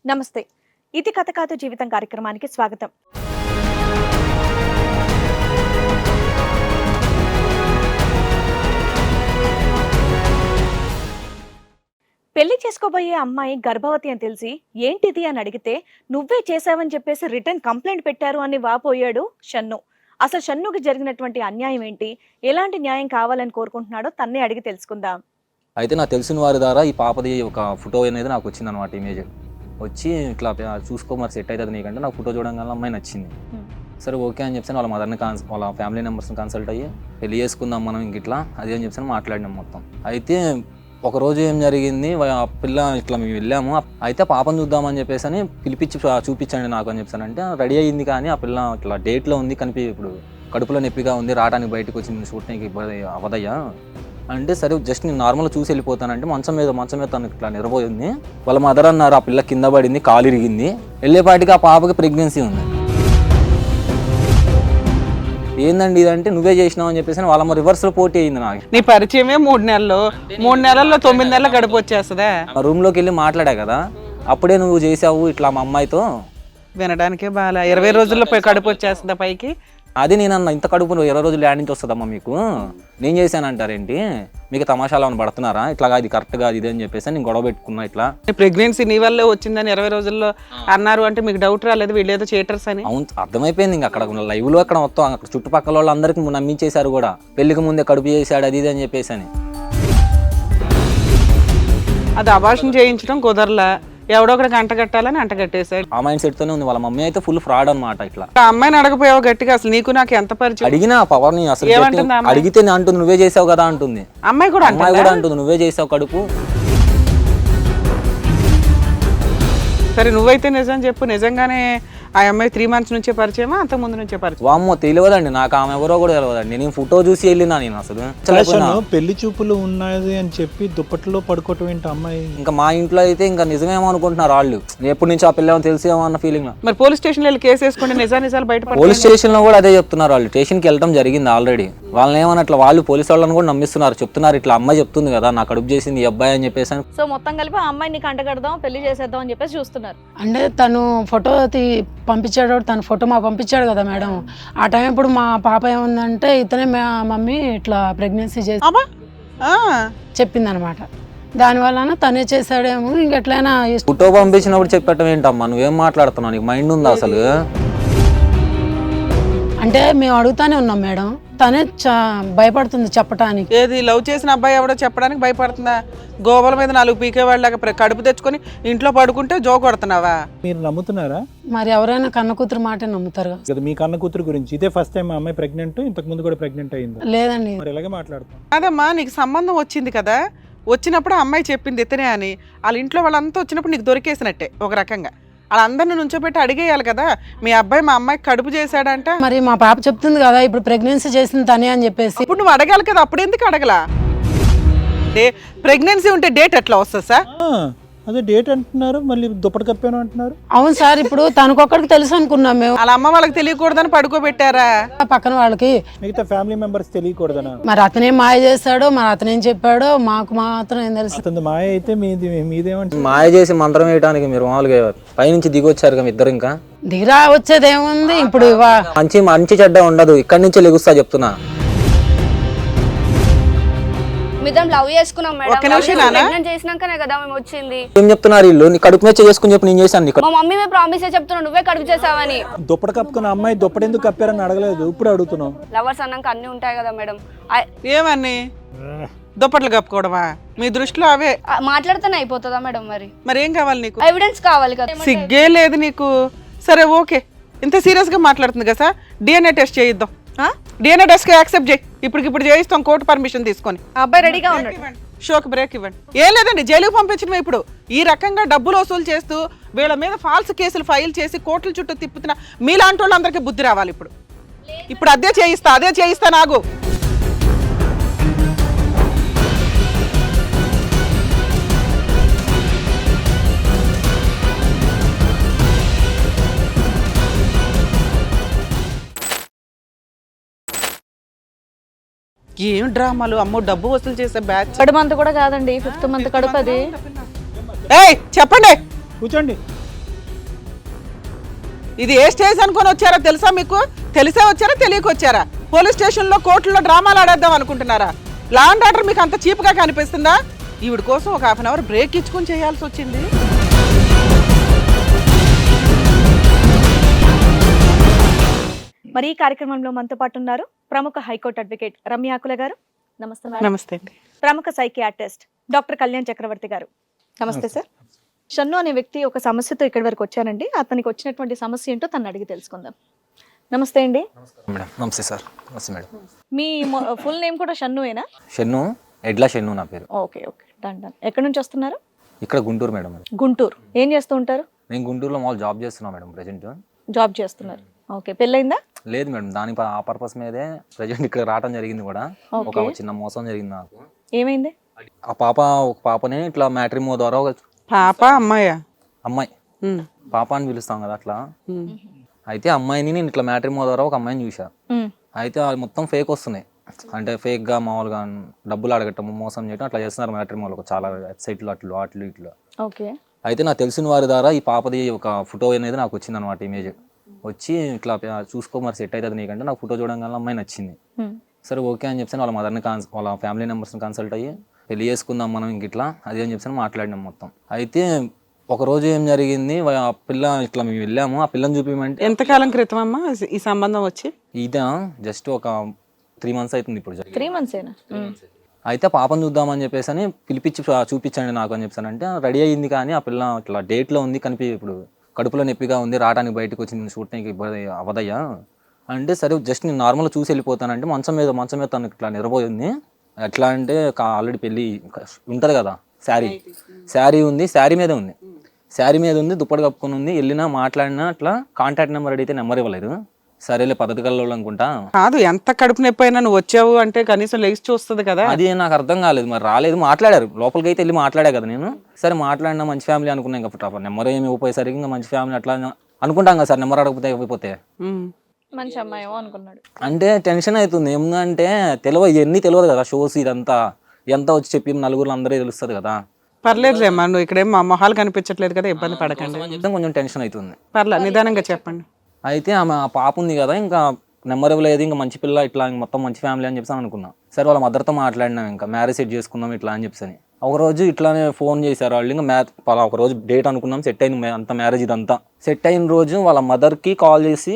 నమస్తే. ఇది కథ కాదు జీవితం కార్యక్రమానికి స్వాగతం. పెళ్లి చేసుకోబోయే అమ్మాయి గర్భవతి అని తెలిసి ఏంటిది అని అడిగితే నువ్వే చేశావని చెప్పేసి రిటర్న్ కంప్లైంట్ పెట్టారు అని వాపోయాడు షన్ను. అసలు షన్నుకి జరిగినటువంటి అన్యాయం ఏంటి, ఎలాంటి న్యాయం కావాలని కోరుకుంటున్నాడో తన్నే అడిగి తెలుసుకుందాం. అయితే నాకు తెలిసిన వారి ద్వారా ఈ పాపది ఒక ఫోటో అనేది నాకు వచ్చింది అనమాట. ఇమేజ్ వచ్చి ఇట్లా చూసుకో మరి సెట్ అవుతుంది నీకంటే నాకు ఫోటో చూడగానే అమ్మాయి నచ్చింది. సరే ఓకే అని చెప్పి వాళ్ళ మదర్ని వాళ్ళ ఫ్యామిలీ మెంబర్స్ని కన్సల్ట్ అయ్యి పెళ్లి చేసుకుందాం మనం ఇంక ఇట్లా అది అని చెప్పి మాట్లాడినాం మొత్తం. అయితే ఒకరోజు ఏం జరిగింది, పిల్ల ఇట్లా మేము వెళ్ళాము. అయితే పాపను చూద్దామని చెప్పేసి అని పిలిపించి చూపించండి నాకు అని చెప్పాను. అంటే రెడీ అయ్యింది కానీ ఆ పిల్ల ఇట్లా డేట్లో ఉంది ఇప్పుడు కడుపులో నొప్పిగా ఉంది, రావడానికి బయటకు వచ్చింది, షూటింగ్కి అవదయ్యా అంటే సరే జస్ట్ నేను నార్మల్గా చూసి వెళ్ళిపోతానంటే మంచం మీద తను ఇట్లా నిరబోయింది. వాళ్ళ మదర్ అన్నారు ఆ పిల్ల కింద పడింది, కాలు ఇరిగింది, వెళ్ళేపాటికి ఆ పాపకి ప్రెగ్నెన్సీ ఉంది. ఏందండి ఇదంటే నువ్వే చేసినావు అని చెప్పేసి వాళ్ళ రివర్స్లో పోటీ అయింది. నాకు నీ పరిచయమే 3 నెలల్లో 9 నెలలు గడుపు వచ్చేస్తుందా? రూమ్లోకి వెళ్ళి మాట్లాడా కదా, అప్పుడే నువ్వు చేసావు ఇట్లా మా అమ్మాయితో. వినడానికే బాగా 20 రోజుల్లో పోయి కడుపు వచ్చేస్తుందా పైకి? అది నేను అన్న ఇంత కడుపు 20 రోజులు ల్యాండ్ నుంచి వస్తుందమ్మా మీకు, నేను చేశాను అంటారేంటి, మీకు తమాషాలు అని పడుతున్నారా, ఇట్లా ఇది కరెక్ట్ కాదు ఇది అని చెప్పేసి నేను గొడవ పెట్టుకున్నా. ఇట్లా ప్రెగ్నెన్సీ నీ వల్లే వచ్చిందని 20 రోజుల్లో అన్నారు అంటే మీకు డౌట్ రాలేదు వీళ్ళు ఏదో చేటర్స్ అని? అవును అర్థమైపోయింది. ఇంకా అక్కడ లైవ్లో అక్కడ మొత్తం అక్కడ చుట్టుపక్కల వాళ్ళందరికీ నమ్మించేశారు కూడా, పెళ్లికి ముందే కడుపు చేశాడు అది ఇది అని చెప్పేసి అని. అది అబార్షన్ చేయించడం కుదరలా, ఎవడో ఒకటి అంటగట్టాలని అంటగట్టేశాడు. ఆ మైండ్ సెట్ తోనే ఉంది. వాళ్ళ మమ్మీ అయితే ఫుల్ ఫ్రాడ్ అనమాట. ఇట్లా ఆ అమ్మాయిని అడగపోయావు గట్టిగా, అసలు నీకు నాకు ఎంత పరిచయం? అడిగినా పవర్ని అసలు అడిగితే అంటుంది నువ్వే చేసావు కదా అంటుంది. అమ్మాయి కూడా అంటుంది నువ్వే చేసావు కడుపు. సరే నువ్వైతే నిజం చెప్పు, నిజంగానే ఆ అమ్మాయి 3 months నుంచే పరిచయమా అంత ముందు నుంచే పరిచయం? వామ్మో తెలియదండి నాకు, ఆమె ఎవరో కూడా తెలియదండి. నేను ఫోటో చూసి వెళ్ళినా నేను అసలు పెళ్లి చూపులు ఉన్నాయి అని చెప్పి దుప్పట్లో పడుకోవటం ఏంటి అమ్మాయి? ఇంకా మా ఇంట్లో అయితే ఇంకా నిజమేమో అనుకుంటున్నారు వాళ్ళు, ఎప్పటి నుంచి ఆ పిల్ల తెలిసేమో అన్న ఫీలింగ్. మరి పోలీస్ స్టేషన్ వెళ్ళి కేసు వేసుకుంటే నిజాలు బయట పోలీస్ స్టేషన్ లో కూడా అదే చెప్తున్నారు. వాళ్ళు స్టేషన్కి వెళ్ళడం జరిగింది ఆల్రెడీ. వాళ్ళని ఏమన్నట్లా వాళ్ళు పోలీసు వాళ్ళని కూడా నమ్మిస్తున్నారు, చెప్తున్నారు ఇట్లా అమ్మాయి చెప్తుంది కదా నా కడుపు చేసింది ఈ అబ్బాయి అని చెప్పేసి. సో మొత్తం కలిపి ఆ అమ్మాయిని కంటగడదాం పెళ్లి చేసేద్దాం అని చెప్పేసి చూస్తున్నారు. అంటే తను ఫోటో పంపించాడు, తన ఫోటో మాకు పంపించాడు కదా మేడం. ఆ టైం ఇప్పుడు మా పాప ఏముందంటే ఇతనే మా మమ్మీ ఇట్లా ప్రెగ్నెన్సీ చేసి చెప్పింది అనమాట. దానివల్ల తనే చేశాడేమో ఇంకెట్లయినా. ఫోటో పంపించినప్పుడు చెప్పటం ఏంటమ్మా, నువ్వేం మాట్లాడుతున్నావు, నీకు మైండ్ ఉందా అసలు? అంటే మేము అడుగుతానే ఉన్నాం మేడం, తనే భయపడుతుంది చెప్పడానికి. ఏది లవ్ చేసిన అబ్బాయి ఎవడో చెప్పడానికి భయపడుతుందా? గోబల మీద 4 పీకేవాళ్ళగా కడుపు తెచ్చుకొని ఇంట్లో పడుకుంటే జో కొడుతున్నావా? మీరు నమ్ముతున్నారా? మరి ఎవరైనా కన్న కూతురు మాట నమ్ముతారు కదా. మీ కన్న కూతురు గురించి ఇదే ఫస్ట్ టైం అమ్మాయి ప్రెగ్నెంట్, ఇంతకు ముందు కూడా ప్రెగ్నెంట్ అయింది? లేదండి. మరి ఇలాగే మాట్లాడుతాం. అదమ్మా నీకు సంబంధం వచ్చింది కదా, వచ్చినప్పుడు అమ్మాయి చెప్పింది ఇతనే అని, వాళ్ళ ఇంట్లో వాళ్ళంతా వచ్చినప్పుడు నీకు దొరికేసినట్టే ఒక రకంగా. వాళ్ళందరిని నుంచోబెట్టి అడిగేయాలి కదా, మీ అబ్బాయి మా అమ్మాయికి కడుపు చేశాడంట. మరి మా పాప చెప్తుంది కదా ఇప్పుడు ప్రెగ్నెన్సీ చేసింది తనే అని చెప్పేసి. ఇప్పుడు నువ్వు అడగాలి కదా, అప్పుడు ఎందుకు అడగలా? ప్రెగ్నెన్సీ ఉంటే డేట్ ఎట్లా వస్తుంది సార్? అదే డేట్ అంటున్నారు, మళ్ళీ దుప్పటి కప్పాను అంటున్నారు. అవును సార్, ఇప్పుడు తనకొక్కడికి తెలుసు అనుకున్నాం మేము. వాళ్ళ అమ్మ వాళ్ళకి తెలియకూడదని పడుకోబెట్టారా? పక్కన వాళ్ళకి మిగతా ఫ్యామిలీ మెంబర్స్ తెలియకూడదనా? మరి అతనేం మాయ చేస్తాడో, మరి అతనేం చెప్పాడో మాకు మాత్రం ఏం తెలుసు. అతను మాయ అయితే మీదేమంటే మాయ చేసి మంత్రం వేయడానికి మీరు మామూలుగా పైనుంచి దిగి వచ్చారు కదా ఇద్దరు. ఇంకా దిగిరా వచ్చేది ఏముంది ఇప్పుడు? మంచి చెడ్డ ఉండదు, ఇక్కడి నుంచి లెగుస్తా చెప్తున్నా. మిద్దం లవ్ చేసుకున్నాం మేడం. ఒక్క నిమిషం నాన్న, ప్రెగ్నెంట్ చేసినాకనే కదా మేము వచ్చింది. ఏం చెప్తున్నారు వీళ్ళు? నీ కడుపు మీద చేసుకుని చెప్పి నేను చేశాను. మా మమ్మీ మేము ప్రామిస్ చెప్తున్నావు నువ్వే కడుపు చేసావని. దుప్పటి కప్పుకున్న అమ్మాయి దుప్పటి ఎందుకు కప్పారని అడగలేదు, ఇప్పుడు అడుగుతున్నావు. లవర్స్ అన్నాక అన్ని ఉంటాయి కదా మేడం. ఏమని దుప్పట్లు కప్పుకోవడమా? మీ దృష్టిలో అవే మాట్లాడితేనే అయిపోతుందా మేడం? మరి ఏం కావాలి నీకు? ఎవిడెన్స్ కావాలి కదా. సిగ్గే లేదు నీకు. సరే ఓకే, ఇంత సీరియస్ గా మాట్లాడుతుంది కదా సార్, DNA టెస్ట్ చేయిద్దాం. DNA టెస్ట్ యాక్సెప్ట్ చేయి, ఇప్పుడు చేయిస్తాం కోర్టు పర్మిషన్ తీసుకొని. అబ్బాయి రెడీగా ఉన్నాడు. షోకి బ్రేక్ ఇవ్వండి. ఏం లేదండి, జైలుకి పంపించడం. ఇప్పుడు ఈ రకంగా డబ్బులు వసూలు చేస్తూ వీళ్ళ మీద ఫాల్స్ కేసులు ఫైల్ చేసి కోర్టుల చుట్టూ తిప్పుతున్న మీలాంటి వాళ్ళందరికీ బుద్ధి రావాలి. ఇప్పుడు అదే చేయిస్తా నాకు. ఏం డ్రామాలు అమ్మో, డబ్బు వసూలు చేసే బ్యాచ్. 3rd month కూడా కాదండి, 5th month కడుపు. అది ఏయ్ చెప్పండి, కూర్చోండి. ఇది ఏ స్టేజ్ అనుకొని వచ్చారో తెలుసా మీకు? తెలిసే వచ్చారా తెలియక వచ్చారా? పోలీస్ స్టేషన్లో కోర్టులో డ్రామాలు ఆడేద్దాం అనుకుంటున్నారా? లా అండ్ ఆర్డర్ మీకు అంత చీప్గా కనిపిస్తుందా? ఈవిడ కోసం ఒక హాఫ్ అన్ అవర్ బ్రేక్ ఇచ్చుకొని చేయాల్సి వచ్చింది. మరి ఈ కార్యక్రమంలో మనతో పాటు ఉన్నారు ప్రముఖ హైకోర్టు అడ్వకేట్ రమ్య ఆకుల గారు. నమస్తే మేడం. నమస్తే అండి. ప్రముఖ సైకియాట్రిస్ట్ డాక్టర్ కళ్యాణ్ చక్రవర్తి గారు. నమస్తే సార్. షన్ను అనే వ్యక్తి ఒక సమస్యతో ఇక్కడి వరకు వచ్చానండి. అతనికి వచ్చినటువంటి సమస్య ఏంటో తను అడిగి తెలుసుకుందాం. నమస్తే అండి. మేడం నమస్తే సార్. నమస్తే మేడం. మీ ఫుల్ నేమ్ కూడా షన్నుయేనా? షన్ను, ఎడ్ల షన్ను నా పేరు. Okay okay, done done. ఎక్కడి నుంచి వస్తున్నారు? ఇక్కడ గుంటూరు మేడం. గుంటూరు. ఏం చేస్తూ ఉంటారు? నేను గుంటూరులో మామూలు జాబ్ చేస్తున్నా మేడం ప్రెజెంట్. జాబ్ చేస్తున్నారు. ఓకే, పెళ్ళైందా? లేదు మేడం, దాని ఆ పర్పస్ మీదే ప్రజెంట్ ఇక్కడ రావడం జరిగింది కూడా. ఒక చిన్న మోసం జరిగింది నాకు. ఏమైంది? ఒక పాపని ఇట్లా మ్యాట్రిమో ద్వారా ఒక పాప అమ్మాయా? అమ్మాయి, పాప అని పిలుస్తాం కదా అట్లా. అయితే అమ్మాయిని నేను ఇట్లా మ్యాట్రిమో ద్వారా ఒక అమ్మాయిని చూసా. అయితే అది మొత్తం ఫేక్ వస్తున్నాయి. అంటే ఫేక్ గా మామూలుగా డబ్బులు అడగటం, మోసం చేయడం అట్లా చేస్తున్నారు మ్యాట్రిమోలో చాలా వెబ్సైట్లు అట్లు ఇట్లా. ఓకే. అయితే నాకు తెలిసిన వారి ద్వారా ఈ పాపది ఒక ఫోటో అనేది నాకు వచ్చింది అనమాట. ఇమేజ్ వచ్చి ఇట్లా చూసుకో మరి సెట్ అవుతుంది నీకంటే నాకు ఫోటో చూడడం అమ్మాయి నచ్చింది. సరే ఓకే అని చెప్పాను. వాళ్ళ మదర్ని వాళ్ళ ఫ్యామిలీ మెంబర్స్ని కన్సల్ట్ అయ్యి పెళ్లి చేసుకుందాం మనం ఇంక ఇట్లా అది అని చెప్పాను మాట్లాడినాం మొత్తం. అయితే ఒక రోజు ఏం జరిగింది, ఆ పిల్ల ఇట్లా మేము వెళ్ళాము. ఆ పిల్లని చూపించమంటే ఎంతకాలం క్రితం అమ్మా ఈ సంబంధం వచ్చి? ఇదా జస్ట్ ఒక 3 months అవుతుంది ఇప్పుడు. 3 months ఏనా? అయితే పాపను చూద్దామని చెప్పేసి అని పిలిపించి చూపించండి నాకు అని చెప్పానంటే రెడీ అయ్యింది. కానీ ఆ పిల్ల ఇట్లా డేట్లో ఉంది ఇప్పుడు కడుపులో నొప్పిగా ఉంది, రావడానికి బయటకు వచ్చింది, షూటింగ్ ఇబ్బంది అవదయ్యా అంటే సరే జస్ట్ నేను నార్మల్గా చూసి వెళ్ళిపోతానంటే మంచం మీద తను ఇట్లా నిద్రపోయింది. ఎట్లా అంటే ఆల్రెడీ పెళ్ళి ఉంటుంది కదా, శారీ ఉంది, శారీ మీద ఉంది, దుప్పటి కప్పుకొని ఉంది. వెళ్ళినా మాట్లాడినా అట్లా కాంటాక్ట్ నెంబర్ అడిగితే నెంబర్ ఇవ్వలేదు. సరేలే పద్ధతి కల్లో అనుకుంటా. కాదు, ఎంత కడుపు నొప్పి అయినా నువ్వు వచ్చావు అంటే కనీసం లెగ్స్ చూస్తుంది కదా. అది నాకు అర్థం కాలేదు, మరి రాలేదు. మాట్లాడారు, లోపలికి అయితే వెళ్ళి మాట్లాడా కదా నేను. సరే మాట్లాడినా మంచి ఫ్యామిలీ అనుకున్నా. ఇంకా నెంబర్ ఏమి ఇవ్వపోయేసరికి ఇంకా మంచి ఫ్యామిలీ అట్లా అనుకుంటాం కదా సార్. నెంబర్ అడగకపోతే ఇవ్వకపోతే మంచి అమ్మాయేమో అనుకున్నాడు. అంటే టెన్షన్ అవుతుంది. ఏమంటే తెలియదు కదా షోస్ ఇదంతా ఎంత వచ్చి చెప్పి నలుగురు అందరూ తెలుస్తుంది కదా. పర్లేదులేమ్మా, నువ్వు ఇక్కడేం మా మొహాలు కనిపించట్లేదు కదా, ఇబ్బంది పడకండి. కొంచెం టెన్షన్ అవుతుంది. పర్లేదు, నిదానంగా చెప్పండి. అయితే ఆమె పాప ఉంది కదా, ఇంకా నెంబర్ ఇవ్వలేదు. ఇంకా మంచి పిల్ల ఇట్లా మొత్తం మంచి ఫ్యామిలీ అని చెప్పి అనుకున్నా. సరే వాళ్ళ మదర్తో మాట్లాడినాం, ఇంకా మ్యారేజ్ సెట్ చేసుకుందాం ఇట్లా అని చెప్పి. ఒక రోజు ఇట్లానే ఫోన్ చేశారు వాళ్ళు. ఇంకా ఒక రోజు డేట్ అనుకున్నాం, సెట్ అయింది అంత మ్యారేజ్ ఇదంతా. సెట్ అయిన రోజు వాళ్ళ మదర్కి కాల్ చేసి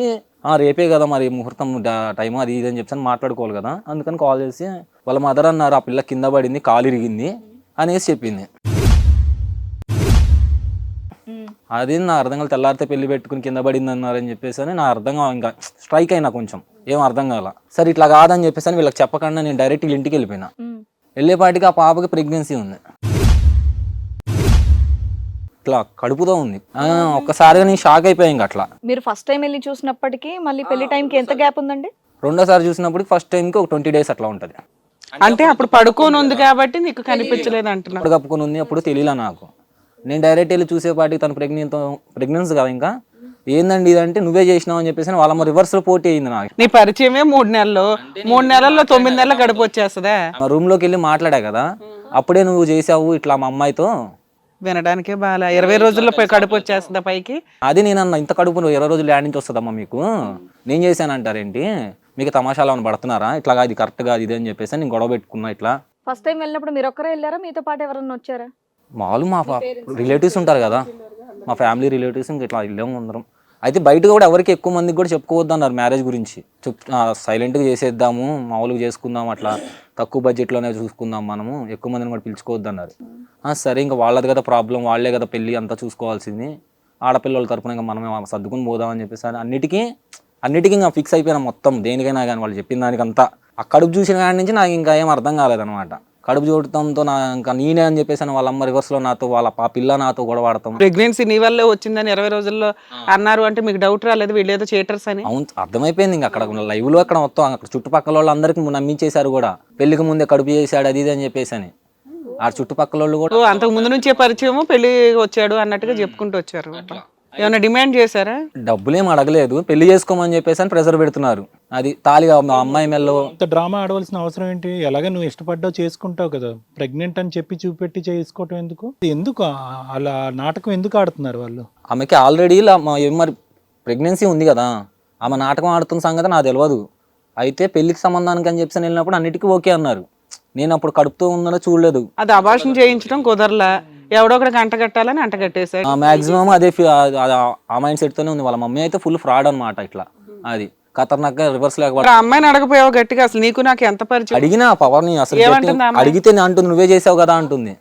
రేపే కదా మరి ముహూర్తం టైం అది ఇది అని చెప్పి మాట్లాడుకోవాలి కదా, అందుకని కాల్ చేసి వాళ్ళ మదర్ అన్నారు ఆ పిల్ల కింద పడింది, కాలు ఇరిగింది అనేసి చెప్పింది. అది నా అర్థం కాదు. తెల్లారితే పెళ్లి పెట్టుకుని కింద పడింది అన్నారని చెప్పేసి అని నా అర్థం కాదు. ఇంకా స్ట్రైక్ అయినా కొంచెం ఏం అర్థం కాల. సరే ఇట్లా కాదని చెప్పేసి అని వీళ్ళకి చెప్పకుండా నేను డైరెక్ట్ ఇంటికి వెళ్ళిపోయినా. వెళ్ళేపాటికి ఆ పాపకి ప్రెగ్నెన్సీ ఉంది, ఇట్లా కడుపుతో ఉంది. ఒక్కసారిగా నేను షాక్ అయిపోయాను. ఇంకా అట్లా మీరు ఫస్ట్ టైం వెళ్ళి చూసినప్పటికీ మళ్ళీ పెళ్లి టైంకి ఎంత గ్యాప్ ఉందండి? రెండోసారి చూసినప్పటికి ఫస్ట్ టైంకి ఒక 20 days అట్లా ఉంటుంది. అంటే అప్పుడు పడుకొని ఉంది కాబట్టి నీకు కనిపించలేదు అంటున్నా. అప్పుడు కప్పుకొని ఉంది, అప్పుడు తెలియలా నాకు. నేను డైరెక్ట్ వెళ్ళి చూసేపాటికి తను ప్రెగ్నెన్సీ కదా. ఇంకా ఏందండి ఇదంటే నువ్వే చేసినావు అని చెప్పేసి వాళ్ళ రివర్స్లో పోటీ అయింది నాకు. నీ పరిచయమే 3 నెలలు, 3 నెలల్లో 9 నెలలు గడుపు వచ్చేస్తుందా? రూమ్ లోకి వెళ్ళి మాట్లాడా కదా, అప్పుడే నువ్వు చేసావు ఇట్లా మా అమ్మాయితో. వినడానికే బాగా 20 రోజుల్లో పోయి కడుపు వచ్చేస్తుందా పైకి? అది నేను అన్న, ఇంత కడుపు 20 రోజులు యాడ్ నుంచి వస్తుందమ్మా మీకు, నేను చేశానంటారేంటి, మీకు తమాషాలు ఏమైనా పడుతున్నారా, ఇట్లా ఇది కరెక్ట్ గా ఇది అని చెప్పేసి నేను గొడవ పెట్టుకున్నా. ఇట్లా ఫస్ట్ టైం వెళ్ళినప్పుడు మీరు ఒక్కరే వెళ్ళారా, మీతో పాటు ఎవరన్నా వచ్చారా? మామూలు మా రిలేటివ్స్ ఉంటారు కదా, మా ఫ్యామిలీ రిలేటివ్స్ ఇంకా ఇట్లా వెళ్ళాము అందరం. అయితే బయట కూడా ఎవరికి ఎక్కువ మందికి కూడా చెప్పుకోవద్దు అన్నారు మ్యారేజ్ గురించి. సైలెంట్గా చేసేద్దాము, మామూలుగా చేసుకుందాం, అట్లా తక్కువ బడ్జెట్లోనే చూసుకుందాం, మనము ఎక్కువ మందిని కూడా పిలుచుకోవద్దు అన్నారు. సరే ఇంకా వాళ్ళది కదా ప్రాబ్లం, వాళ్ళే కదా పెళ్ళి అంతా చూసుకోవాల్సింది, ఆడపిల్లల తరపున ఇంకా మనమే సర్దుకుని పోదామని చెప్పేసి అన్నిటికీ ఇంకా ఫిక్స్ అయిపోయినా మొత్తం. దేనికైనా కానీ వాళ్ళు చెప్పిన దానికంతా ఆ కడుపు చూసిన కాడి నుంచి నాకు ఇంకా ఏం అర్థం కాలేదనమాట. కడుపు చూడటంతో నా ఇంకా నేనే అని చెప్పేసి వాళ్ళ అమ్మ రివర్స్లో నాతో వాళ్ళ పిల్ల నాతో గొడవ ఆడతాం. ప్రెగ్నెన్సీ నీ వల్లే వచ్చిందని 20 రోజుల్లో అన్నారు అంటే మీకు డౌట్ రాలేదు వీళ్ళు ఏదో చేటర్స్ అని? అవును, అర్థమైపోయింది. ఇంకా అక్కడ లైవ్ లో అక్కడ మొత్తం అక్కడ చుట్టుపక్కల వాళ్ళందరికీ నమ్మించేశారు కూడా, పెళ్లికి ముందే కడుపు చేశాడు అది ఇది అని చెప్పేసి అని. ఆ చుట్టుపక్కల వాళ్ళు కూడా అంతకు ముందు నుంచే పరిచయము, పెళ్లి వచ్చాడు అన్నట్టుగా చెప్పుకుంటూ వచ్చారు. ఏమైనా డిమాండ్ చేశారా? డబ్బులేం అడగలేదు, పెళ్లి చేసుకోమని చెప్పేసి అని ప్రెషర్ పెడుతున్నారు. అది తాలిగా అమ్మాయి మెల్లో డ్రామా ఆడవలసిన అవసరం ఏంటి? ఎలాగ నువ్వు ఇష్టపడ్డావు చేసుకుంటావు కదా, ప్రెగ్నెంట్ అని చెప్పి చూపెట్టి చేసుకోవటం ఎందుకు అలా నాటకం ఎందుకు ఆడుతున్నారు వాళ్ళు? ఆమెకి ఆల్రెడీ మరి ప్రెగ్నెన్సీ ఉంది కదా, ఆమె నాటకం ఆడుతున్న సంగతి నాకు తెలియదు. అయితే పెళ్లికి సంబంధానికి అని చెప్పి వెళ్ళినప్పుడు అన్నిటికీ ఓకే అన్నారు. నేను అప్పుడు కడుపుతో ఉందో చూడలేదు. అది అబార్షన్ చేయించడం కుదరలా, ఎవడో ఒకటి అంటగట్టాలని అంటగట్టేశాడు. మాక్సిమం అదే ఆ మైండ్ సెట్ తోనే ఉంది. వాళ్ళ మమ్మీ అయితే ఫుల్ ఫ్రాడ్ అనమాట. ఇట్లా అది ఖతర్నాక్ రివర్స్ మరి లేకపోతే ఆ అమ్మాయిని అడగపోయావు గట్టిగా, అసలు నీకు నాకు ఎంత పరిచయం? అడిగినా పవర్ని అసలు ఏమంటుంది గట్టిగా అమ్మాయి? అడిగితే నేను అంటుంది నువ్వే చేసావు కదా అంటుంది.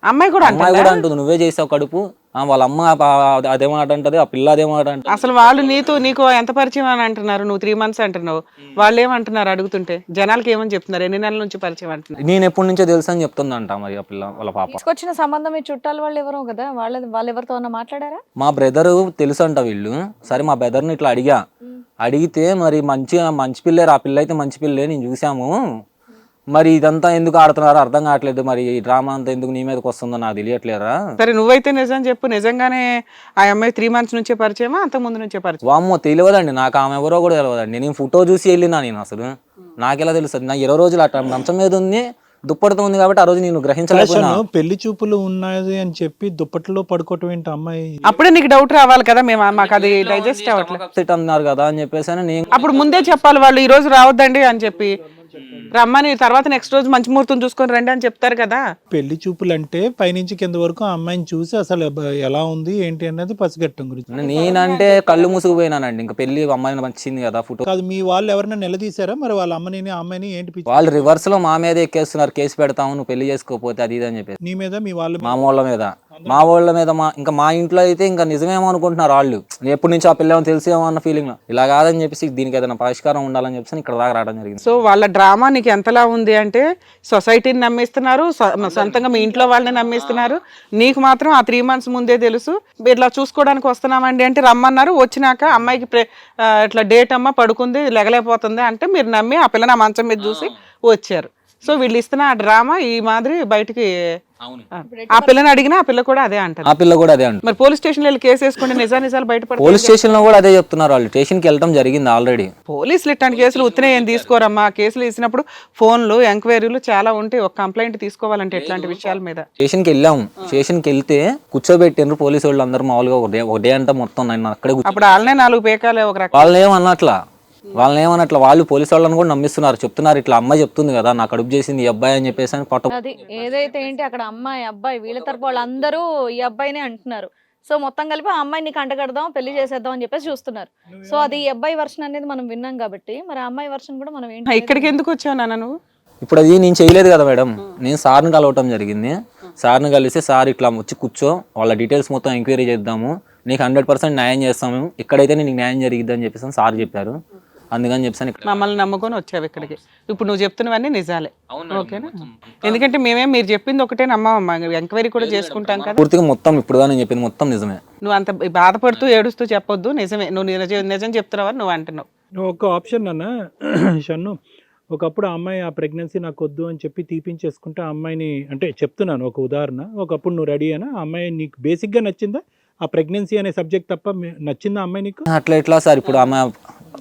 అమ్మాయి కూడా అమ్మాయి అంటుందా? కూడా అంటుంది నువ్వే చేసావు కడుపు. వాళ్ళ అమ్మ అదే మాట అంటది, ఆ పిల్ల అదే మాట అంటది. అసలు వాళ్ళు నీకు ఎంత పరిచయం అని అంటున్నారు? నువ్వు 3 months అంటున్నావు, వాళ్ళు ఏమంటున్నారు అడుగుతుంటే? జనాలకి ఏమని చెప్తున్నారు? ఎన్ని నెలల నుంచి పరిచయం అంటున్నారు? నేను ఎప్పటి నుంచో తెలుసు అని చెప్తుందంట మరి ఆ పిల్ల వాళ్ళ పాప. తీసుకొచ్చిన సంబంధం మీ చుట్టాలు వాళ్ళు ఎవరో కదా, వాళ్ళు ఎవరితో అన్న మాట్లాడారా? మా బ్రదర్ తెలుసు అంట వీళ్ళు. సరే మా బ్రదర్ని ఇట్లా అడిగితే మరి మంచి పిల్లేరు, ఆ పిల్ల అయితే మంచి పిల్లే, నేను చూసాము, మరి ఇదంతా ఎందుకు ఆడుతున్నారో అర్థం కావట్లేదు, మరి ఈ డ్రామా అంతా ఎందుకు నీ మీదకి వస్తుందో నాకు తెలియట్లేరా. సరే నువ్వైతే నిజం చెప్పు, నిజంగానే ఆ అమ్మాయి 3 months నుంచే పరిచయమా అంత ముందు నుంచే పరిచయం? వామ్మో తెలియదండి నాకు, ఆమె ఎవరో కూడా తెలియదండి. నేను ఫోటో చూసి వెళ్ళినా, నేను అసలు నాకెలా తెలుస్తుంది? నాకు 20 రోజులు అట్లా మంచం మీద ఉంది, దుప్పటితో ఉంది కాబట్టి ఆ రోజు నేను గ్రహించలేకపోయినా. పెళ్లి చూపులు ఉన్నాయి అని చెప్పి దుప్పట్లో పడుకోవటం ఏంటి అమ్మాయి? అప్పుడే నీకు డౌట్ రావాలి కదా, మాకు అది డైజెస్ట్ అవ్వట్లేదు అన్నారు కదా అని చెప్పేసి అని నేను అప్పుడు ముందే చెప్పాలి వాళ్ళు, ఈ రోజు రావద్దండి అని చెప్పి రమ్మని, తర్వాత నెక్స్ట్ రోజు మంచి ముహూర్తం చూసుకొని రండి అని చెప్తారు కదా. పెళ్లి చూపులు అంటే పైనుంచి కింద వరకు ఆ అమ్మాయిని చూసి అసలు ఎలా ఉంది ఏంటి అన్నది పసిగట్టం గురించి. నేనంటే కళ్ళు మూసుకుపోయినానండి. ఇంకా పెళ్లి అమ్మాయిని వచ్చింది కదా ఫోటో. కాదు, మీ వాళ్ళు ఎవరైనా నిలదీశారా మరి వాళ్ళ అమ్మని ఆ అమ్మాయిని? ఏంటి వాళ్ళు రివర్స్ లో మా మీద ఎక్కేస్తున్నారు, కేసు పెడతాము నువ్వు పెళ్లి చేసుకోకపోతే అది ఇది అని చెప్పేసి. నీ మీద మీ వాళ్ళు? మా వాళ్ళ మీద ఇంకా మా ఇంట్లో అయితే ఇంకా నిజమేమో అనుకుంటున్నారు వాళ్ళు. ఎప్పటి నుంచి ఆ పిల్ల తెలిసేమో అన్న ఫీలింగ్ లో. ఇలా కాదని చెప్పేసి దీనికి ఏదైనా పరిష్కారం ఉండాలని చెప్పేసి ఇక్కడ దాకా రావడం జరిగింది. సో వాళ్ళ డ్రామా నీకు ఎంతలా ఉంది అంటే, సొసైటీని నమ్మిస్తున్నారు, సొంతంగా మీ ఇంట్లో వాళ్ళని నమ్మిస్తున్నారు. నీకు మాత్రం ఆ 3 months ముందే తెలుసు, ఇట్లా చూసుకోవడానికి వస్తున్నామండి అంటే రమ్మన్నారు. వచ్చినాక అమ్మాయికి ఇట్లా డేట్ అమ్మ పడుకుంది లెగలేకపోతుంది అంటే మీరు నమ్మి ఆ పిల్లని ఆ మంచం మీద చూసి వచ్చారు. సో వీళ్ళు ఇస్తున్న ఆ డ్రామా ఈ మాదిరి బయటికి ఆ పిల్లని అడిగినా ఆ పిల్ల కూడా అదే అంటారు. ఆ పిల్ల కూడా అదే అంటారు. మరి పోలీస్ స్టేషన్ వెళ్ళి కేసు వేసుకుంటే నిజాలు బయటపడతాయి. పోలీస్ స్టేషన్ లో కూడా అదే చెప్తున్నారు వాళ్ళు. స్టేషన్ కి వెళ్ళడం జరిగింది ఆల్రెడీ. పోలీసులు ఇట్లాంటి కేసులు ఉత్తనే ఏం తీసుకోరమ్మా. కేసులు వేసినప్పుడు ఫోన్లు ఎంక్వైరీలు చాలా ఉంటాయి. ఒక కంప్లైంట్ తీసుకోవాలంటే ఇట్లాంటి విషయాల మీద. స్టేషన్ కి వెళ్ళాము, స్టేషన్ కి వెళ్తే కూర్చోబెట్టిండ్రు పోలీసు వాళ్ళు అందరూ మామూలుగా ఒకటే అంతా మొత్తం నన్ను అక్కడే అప్పుడు వాళ్ళనే 4 పేకాలే ఒక రకం. వాళ్ళని ఏమన్నట్లా వాళ్ళు పోలీసు వాళ్ళని కూడా నమ్మిస్తున్నారు. చెప్తున్నారు ఇట్లా అమ్మాయి చెప్తుంది కదా నాకు కడుపు చేసింది ఈ అబ్బాయి అని చెప్పేసి అని పట్ట. అది ఏదైతే ఏంటి అక్కడ అమ్మాయి అబ్బాయి వీళ్ళ తరపు వాళ్ళందరూ ఈ అబ్బాయినే అంటున్నారు. సో మొత్తం కలిపి ఆ అమ్మాయిని కంటగడదాం పెళ్లి చేసేద్దాం అని చెప్పేసి చూస్తున్నారు. సో అది ఈ అబ్బాయి వర్షన్ అనేది మనం విన్నాం కాబట్టి మరి ఆ అమ్మాయి వర్షన్ కూడా మనం ఏంటి ఇక్కడికి ఎందుకు వచ్చావు నాన్న నువ్వు? ఇప్పుడు అది నేను చేయలేదు కదా మేడం, నేను సార్ని కలవటం జరిగింది. సార్ని కలిసి సార్ ఇట్లా వచ్చి కూర్చో వాళ్ళ డీటెయిల్స్ మొత్తం ఎంక్వైరీ చేద్దాము, నీకు 100% న్యాయం చేస్తాము, ఇక్కడైతే నీకు న్యాయం జరిగిద్ది అని చెప్పేసి సార్ చెప్పారు. అందుకని చెప్పాను మమ్మల్ని నమ్ముకొని వచ్చావు ఇక్కడికి. ఇప్పుడు నువ్వు చెప్తున్నవన్నీ నిజాలే, ఓకేనా? ఎందుకంటే మీరు చెప్పింది ఒకటే నమ్మమ్మా, ఎంక్వైరీ కూడా చేసుకుంటాం కదా. పూర్తిగా మొత్తం ఇప్పుడు నేను చెప్పింది మొత్తం నిజమే. నువ్వు అంత బాధపడుతూ ఏడుస్తూ చెప్పొద్దు, నిజమే. నువ్వు నిజం చెప్తున్నావని నువ్వు అంటున్నావు. ఒక ఆప్షన్ అన్న షన్ను, ఒకప్పుడు ఆ అమ్మాయి ఆ ప్రెగ్నెన్సీ నాకు వద్దు అని చెప్పి తీపించేసుకుంటే ఆ అమ్మాయిని, అంటే చెప్తున్నాను ఒక ఉదాహరణ, ఒకప్పుడు నువ్వు రెడీ అయినా ఆ అమ్మాయి నీకు బేసిక్గా నచ్చిందా? ఆ ప్రెగ్నెన్సీ అనే సబ్జెక్ట్ తప్ప నచ్చిందా అమ్మాయి నీకు? అట్లా ఎట్లా సార్, ఇప్పుడు ఆమె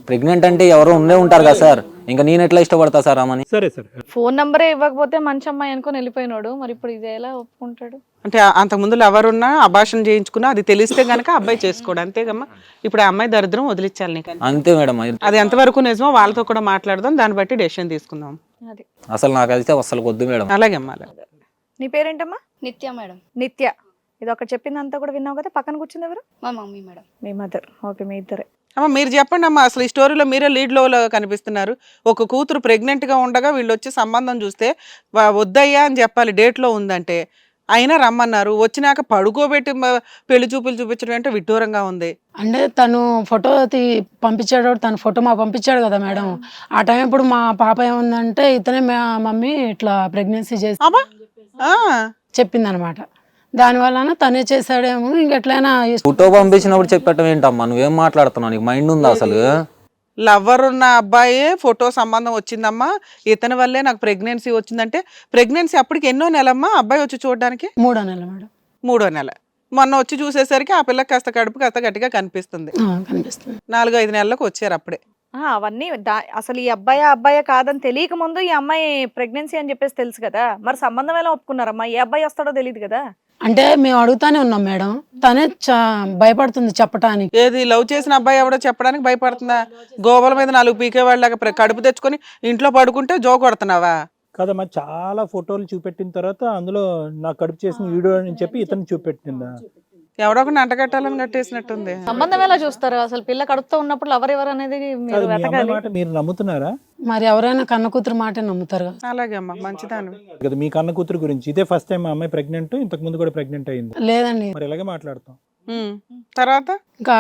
ప్రెగ్నెంట్ అంటే ఎవరో ఉండే ఉంటారు కదా సార్, ఇంకా నేను ఎట్లా ఇష్టపడతా సార్ ఆమెని? సరే సరే, ఫోన్ నంబరే ఇవ్వకపోతే మంచి అమ్మాయి అనుకుని వెళ్ళిపోయినాడు, మరి ఇప్పుడు ఇది ఎలా ఒప్పుకుంటాడు? అంటే అంతకుముందు ఎవరున్నా అభాషణ చేయించుకున్నా అది తెలిస్తే గనక అబ్బాయి చేసుకోడు, అంతేగమ్మా. ఇప్పుడు ఆ అమ్మాయి దరిద్రం వదిలించాలి నీకు, అంతే మేడం. అది ఎంతవరకు నిజమో వాళ్ళతో కూడా మాట్లాడదాం, దాన్ని బట్టి డెసిషన్ తీసుకుందాం. అది అసలు నాకైతే అసలు వద్దు మేడం. అలాగే అమ్మా. నీ పేరేంటమ్మా? నిత్య మేడం. నిత్య. ఇది ఒకటి చెప్పిందంతా కూడా విన్నావు కదా, పక్కన కూర్చుంది ఎవరు? మా మమ్మీ మేడం. మీ మదర్. ఓకే, మీ ఇద్దరే. అమ్మ మీరు చెప్పండి అమ్మా, అసలు ఈ స్టోరీలో మీరే లీడ్లో కనిపిస్తున్నారు. ఒక కూతురు ప్రెగ్నెంట్గా ఉండగా వీళ్ళు వచ్చి సంబంధం చూస్తే వద్దయ్యా అని చెప్పాలి, డేట్లో ఉందంటే అయినా రమ్మన్నారు. వచ్చినాక పడుకోబెట్టి పెళ్లి చూపులు చూపించడం అంటే విడ్డూరంగా ఉంది. అంటే తను ఫోటో పంపించాడు, తన ఫోటో మాకు పంపించాడు కదా మేడం. ఆ టైం ఇప్పుడు మా పాప ఏముందంటే ఇతనే మా మమ్మీ ఇట్లా ప్రెగ్నెన్సీ చేసి చెప్పింది అనమాట. దానివల్ల తనే చేశాడేమో, ఇంకెట్లయినా ఫోటో పంపించినప్పుడు చెప్పటం ఏంటమ్మా, నువ్వేం మాట్లాడుతున్నావు? నీకు మైండ్ ఉందా అసలు? లవ్వర్ ఉన్న అబ్బాయే ఫోటో సంబంధం వచ్చిందమ్మా, ఇతని వల్లే నాకు ప్రెగ్నెన్సీ వచ్చిందంటే, ప్రెగ్నెన్సీ అప్పటికి ఎన్నో నెలమ్మా అబ్బాయి వచ్చి చూడడానికి? 3వ నెల మేడం. 3వ నెల. మొన్న వచ్చి చూసేసరికి ఆ పిల్లకి కాస్త కడుపు కాస్త గట్టిగా కనిపిస్తుంది. 4-5 4-5 నెలలకు వచ్చారు అప్పుడే. అవన్నీ అసలు ఈ అబ్బాయా కాదని తెలియక ముందు ఈ అమ్మాయి ప్రెగ్నెన్సీ అని చెప్పేసి తెలుసు కదా, మరి సంబంధం ఎలా ఒప్పుకున్నారమ్మా? ఏ అబ్బాయి వస్తాడో తెలియదు కదా. అంటే మేము అడుగుతానే ఉన్నాం మేడం, తనే భయపడుతుంది చెప్పటానికి. ఏది లవ్ చేసిన అబ్బాయి ఎవడో చెప్పడానికి భయపడుతుందా? గోవల మీద 4 పీకేవాళ్ళగా కడుపు తెచ్చుకొని ఇంట్లో పడుకుంటే జో కొడుతున్నావా? కదమ్మా, చాలా ఫోటోలు చూపెట్టిన తర్వాత అందులో నాకు కడుపు చేసిన వీడియో అని చెప్పి ఇతను చూపెట్టిందా? ఎవడో ఒకటి అంటగట్టాలని కట్టేసినట్టుంది. సంబంధం ఎలా చూస్తారు? అసలు పిల్ల కడుపుతో ఉన్నప్పుడు ఎవరెవరు అనేది మీరు కాదు, మీ అమ్మాయి వెతకాలి. మాట మీరు నమ్ముతున్నారా? మరి ఎవరైనా కన్న కూతురు మాటే నమ్ముతారు కదా. అలాగే అమ్మా, మంచిదాను. కదా మీ కన్న కూతురు గురించి ఇదే ఫస్ట్ టైం మా అమ్మాయి ప్రెగ్నెంట్, ఇంతకు ముందు కూడా ప్రెగ్నెంట్ అయింది. లేదండి, మరి ఇలాగే మాట్లాడతాం. తర్వాత ఇంకా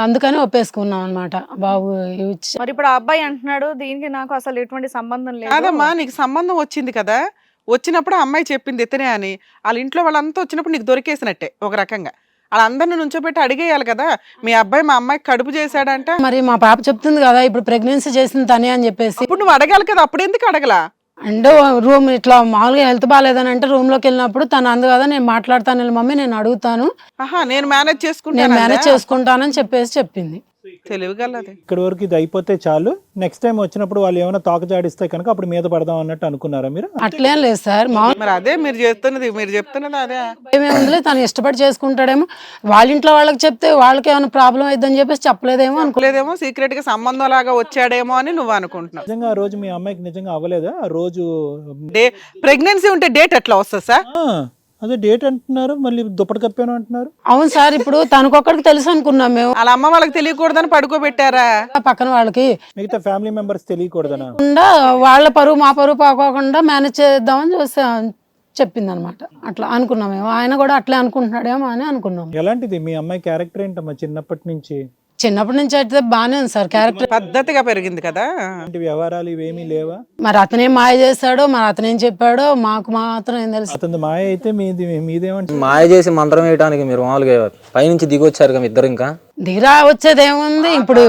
అందుకని ఒప్పేసుకున్నాం అనమాట. బాబు ఇచ్చి మరి ఇప్పుడు ఆ అబ్బాయి అంటున్నాడు దీనికి నాకు అసలు ఎటువంటి సంబంధం లేదు. కాదమ్మా, నీకు సంబంధం వచ్చింది కదా, వచ్చినప్పుడు ఆ అమ్మాయి చెప్పింది ఇతనే అని. వాళ్ళ ఇంట్లో వాళ్ళంతా వచ్చినప్పుడు నీకు దొరికేసినట్టే ఒక రకంగా. వాళ్ళందరిని నుంచోబెట్టి అడిగేయాలి కదా, మీ అబ్బాయి మా అమ్మాయికి కడుపు చేశాడంట. మరి మా పాప చెప్తుంది కదా ఇప్పుడు ప్రెగ్నెన్సీ చేసింది తనే అని చెప్పేసి. ఇప్పుడు నువ్వు అడగాలి కదా, అప్పుడు ఎందుకు అడగలా? అంటే రూమ్ ఇట్లా మామూలుగా హెల్త్ బాగాలేదని అంటే రూమ్ లోకి వెళ్ళినప్పుడు తను అందు కదా నేను మాట్లాడతాను మమ్మీ, నేను అడుగుతాను, నేను మేనేజ్ నేను చేసుకుంటాను, మేనేజ్ చేసుకుంటానని చెప్పేసి చెప్పింది. తెలివిగలది. ఇక్కడ వరకు ఇది అయిపోతే చాలు, నెక్స్ట్ టైం వచ్చినప్పుడు వాళ్ళు ఏమైనా తోక జాడిస్తే కనుక అప్పుడు మీద పడదాం అన్నట్టు అనుకున్నారా మీరు? అట్లేం లేదు సార్, మామూలు మరి అదే మీరు చెప్తున్నది అదే. భయం ఏముందిలే, తను ఇష్టపడి చేసుకుంటాడేమో, వాళ్ళ ఇంట్లో వాళ్ళకి చెప్తే వాళ్ళకి ఏమైనా ప్రాబ్లం అయిద్దని చెప్పేసి చెప్పలేదేమో అనుకోలేదేమో, సీక్రెట్ గా సంబంధం లాగా వచ్చాడేమో అని నువ్వు అనుకుంటున్నావు. నిజంగా ఆ రోజు మీ అమ్మాయికి నిజంగా అవ్వలేదా? ఆ రోజు ప్రెగ్నెన్సీ ఉంటే డేట్ ఎట్లా వస్తుంది సార్? అదే డేట్ అంటున్నారు, మళ్ళీ దుప్పటి కప్పాను అంటున్నారు. అవును సార్, ఇప్పుడు తనకొక్కడికి తెలుసు అనుకున్నాం మేము, వాళ్ళ అమ్మ వాళ్ళకి తెలియకూడదని పడుకోబెట్టారా? పక్కన వాళ్ళకి మిగతా ఫ్యామిలీ మెంబర్స్ తెలియకూడదనా? వాళ్ళ పరువు మా పరువు పోకోకుండా మేనేజ్ చేద్దామని చెప్పింది అనమాట. అట్లా అనుకున్నాం మేము, ఆయన కూడా అట్లే అనుకుంటున్నాడేమో అని అనుకున్నాం. ఎలాంటిది మీ అమ్మాయి క్యారెక్టర్ ఏంటమ్మా చిన్నప్పటి నుంచి? చిన్నప్పటి నుంచి అయితే బాగానే ఉంది సార్ క్యారెక్టర్, పద్ధతిగా పెరిగింది కదా. అలాంటి వ్యవహారాలు ఇవేమీ లేవా? మరి అతనేం మాయ చేస్తాడో మరి అతనేం చెప్పాడో మాకు మాత్రం ఏం తెలుసు. అతని మాయ అయితే మీదేమంటే మాయ చేసి మంత్రం వేయడానికి మీరు మామూలుగా పైనుంచి దిగి వచ్చారు కదా ఇద్దరు, ఇంకా దిగిరా వచ్చేది ఏముంది ఇప్పుడు.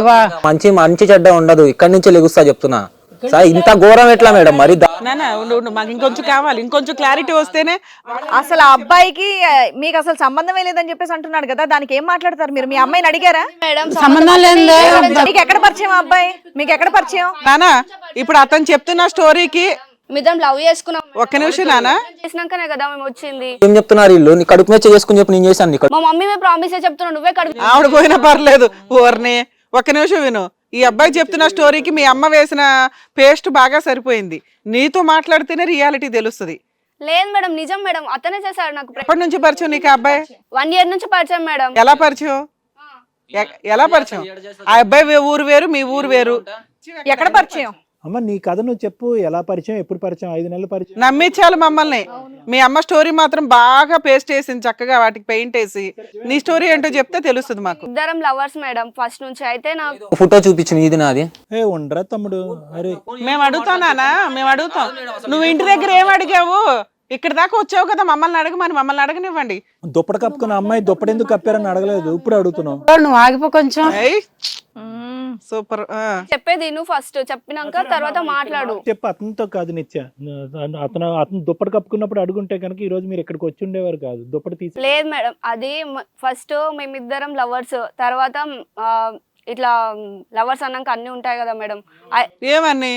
మంచి చెడ్డ ఉండదు, ఇక్కడి నుంచే లెగుస్తా చెప్తున్నా సార్. ఇంత ఘోరం ఎట్లా మేడం? మరి మాకు ఇంకొంచెం కావాలి, ఇంకొంచెం క్లారిటీ వస్తేనే. అసలు ఆ అబ్బాయికి మీకు అసలు సంబంధమే లేదని చెప్పేసి అంటున్నాడు కదా, దానికి ఏం మాట్లాడతారు మీరు? మీ అమ్మాయిని అడిగారా? మేడం సంబంధం లేదే. మీకు ఎక్కడ పరిచయం ఆ అబ్బాయి? మీకు ఎక్కడ పరిచయం? నానా ఇప్పుడు అతను చెప్తున్న స్టోరీకి మిద్దం లవ్ చేసుకున్నాం. ఒక్క నిమిషం నానా, చేసినాకనే కదా మేము వచ్చింది. ఏం చెప్తున్నారు వీళ్ళు? నీ కడుపు మీద చేసుకుని చెప్పి నేను చేశాను నీకు. మా మమ్మీ మేము ప్రామిస్ చెప్తున్నావు, నువ్వే కడుపు. ఆవిడ పోయినా పర్లేదు ఓర్ని. ఒక్క నిమిషం విను, ఈ అబ్బాయి చెప్తున్న స్టోరీకి మీ అమ్మ వేసిన పేస్ట్ బాగా సరిపోయింది. నీతో మాట్లాడితేనే రియాలిటీ తెలుస్తుంది. లేదు మేడం, నిజం మేడం, అతనే చేశాడు నాకు. ఎప్పటి నుంచి పరిచయం నీకు ఆ అబ్బాయి? 1 year నుంచి పరిచయం మేడం. ఎలా పరిచయం? ఎలా పరిచయం? ఆ అబ్బాయి ఊరు వేరు, మీ ఊరు వేరు. ఎక్కడ పరిచయం? అమ్మ నీ కథ నువ్వు చెప్పు, ఎలా పరిచయం, ఎప్పుడు పరిచయం? 5 నెలల పరిచయం. నమ్మించాలి మమ్మల్ని. మీ అమ్మ స్టోరీ మాత్రం బాగా పేస్ట్ వేసింది చక్కగా, వాటికి పెయింట్ వేసి. నీ స్టోరీ ఏంటో చెప్తే తెలుస్తుంది మాకు. ఇద్దరం లవర్స్ మేడం ఫస్ట్ నుంచి. అయితే నాకు ఫోటో చూపించింది ఇది నాది. ఉండరా తమ్ముడు? అరే మేము అడుగుతానా? మేము అడుగుతాం. నువ్వు ఇంటి దగ్గర ఏం అడిగావు? ఇక్కడ దాకా వచ్చావు కదా, మమ్మల్ని అడగమని. మమ్మల్ని అడగనివ్వండి. దుప్పటి కప్పుకున్న అమ్మాయి దుప్పటి ఎందుకు కప్పారని అడగలేదు, ఇప్పుడు అడుగుతున్నావు. నువ్వు ఆగిపో కొంచెం. సూపర్. చెప్పేది నువ్వు ఫస్ట్, చెప్పినాక తర్వాత మాట్లాడు. చెప్పు, అతనితో కాదు నిత్య. అతను దుప్పటి కప్పుకున్నప్పుడు అడుగుంటే కనుక ఈ రోజు మీరు ఇక్కడికి వచ్చి ఉండేవారు కాదు. దుప్పటి తీసి లేదు మేడం, అది ఫస్ట్ మేమిద్దరం లవర్స్, తర్వాత ఇట్లా లవర్స్ అన్నాక అన్ని ఉంటాయి కదా మేడం. ఏమని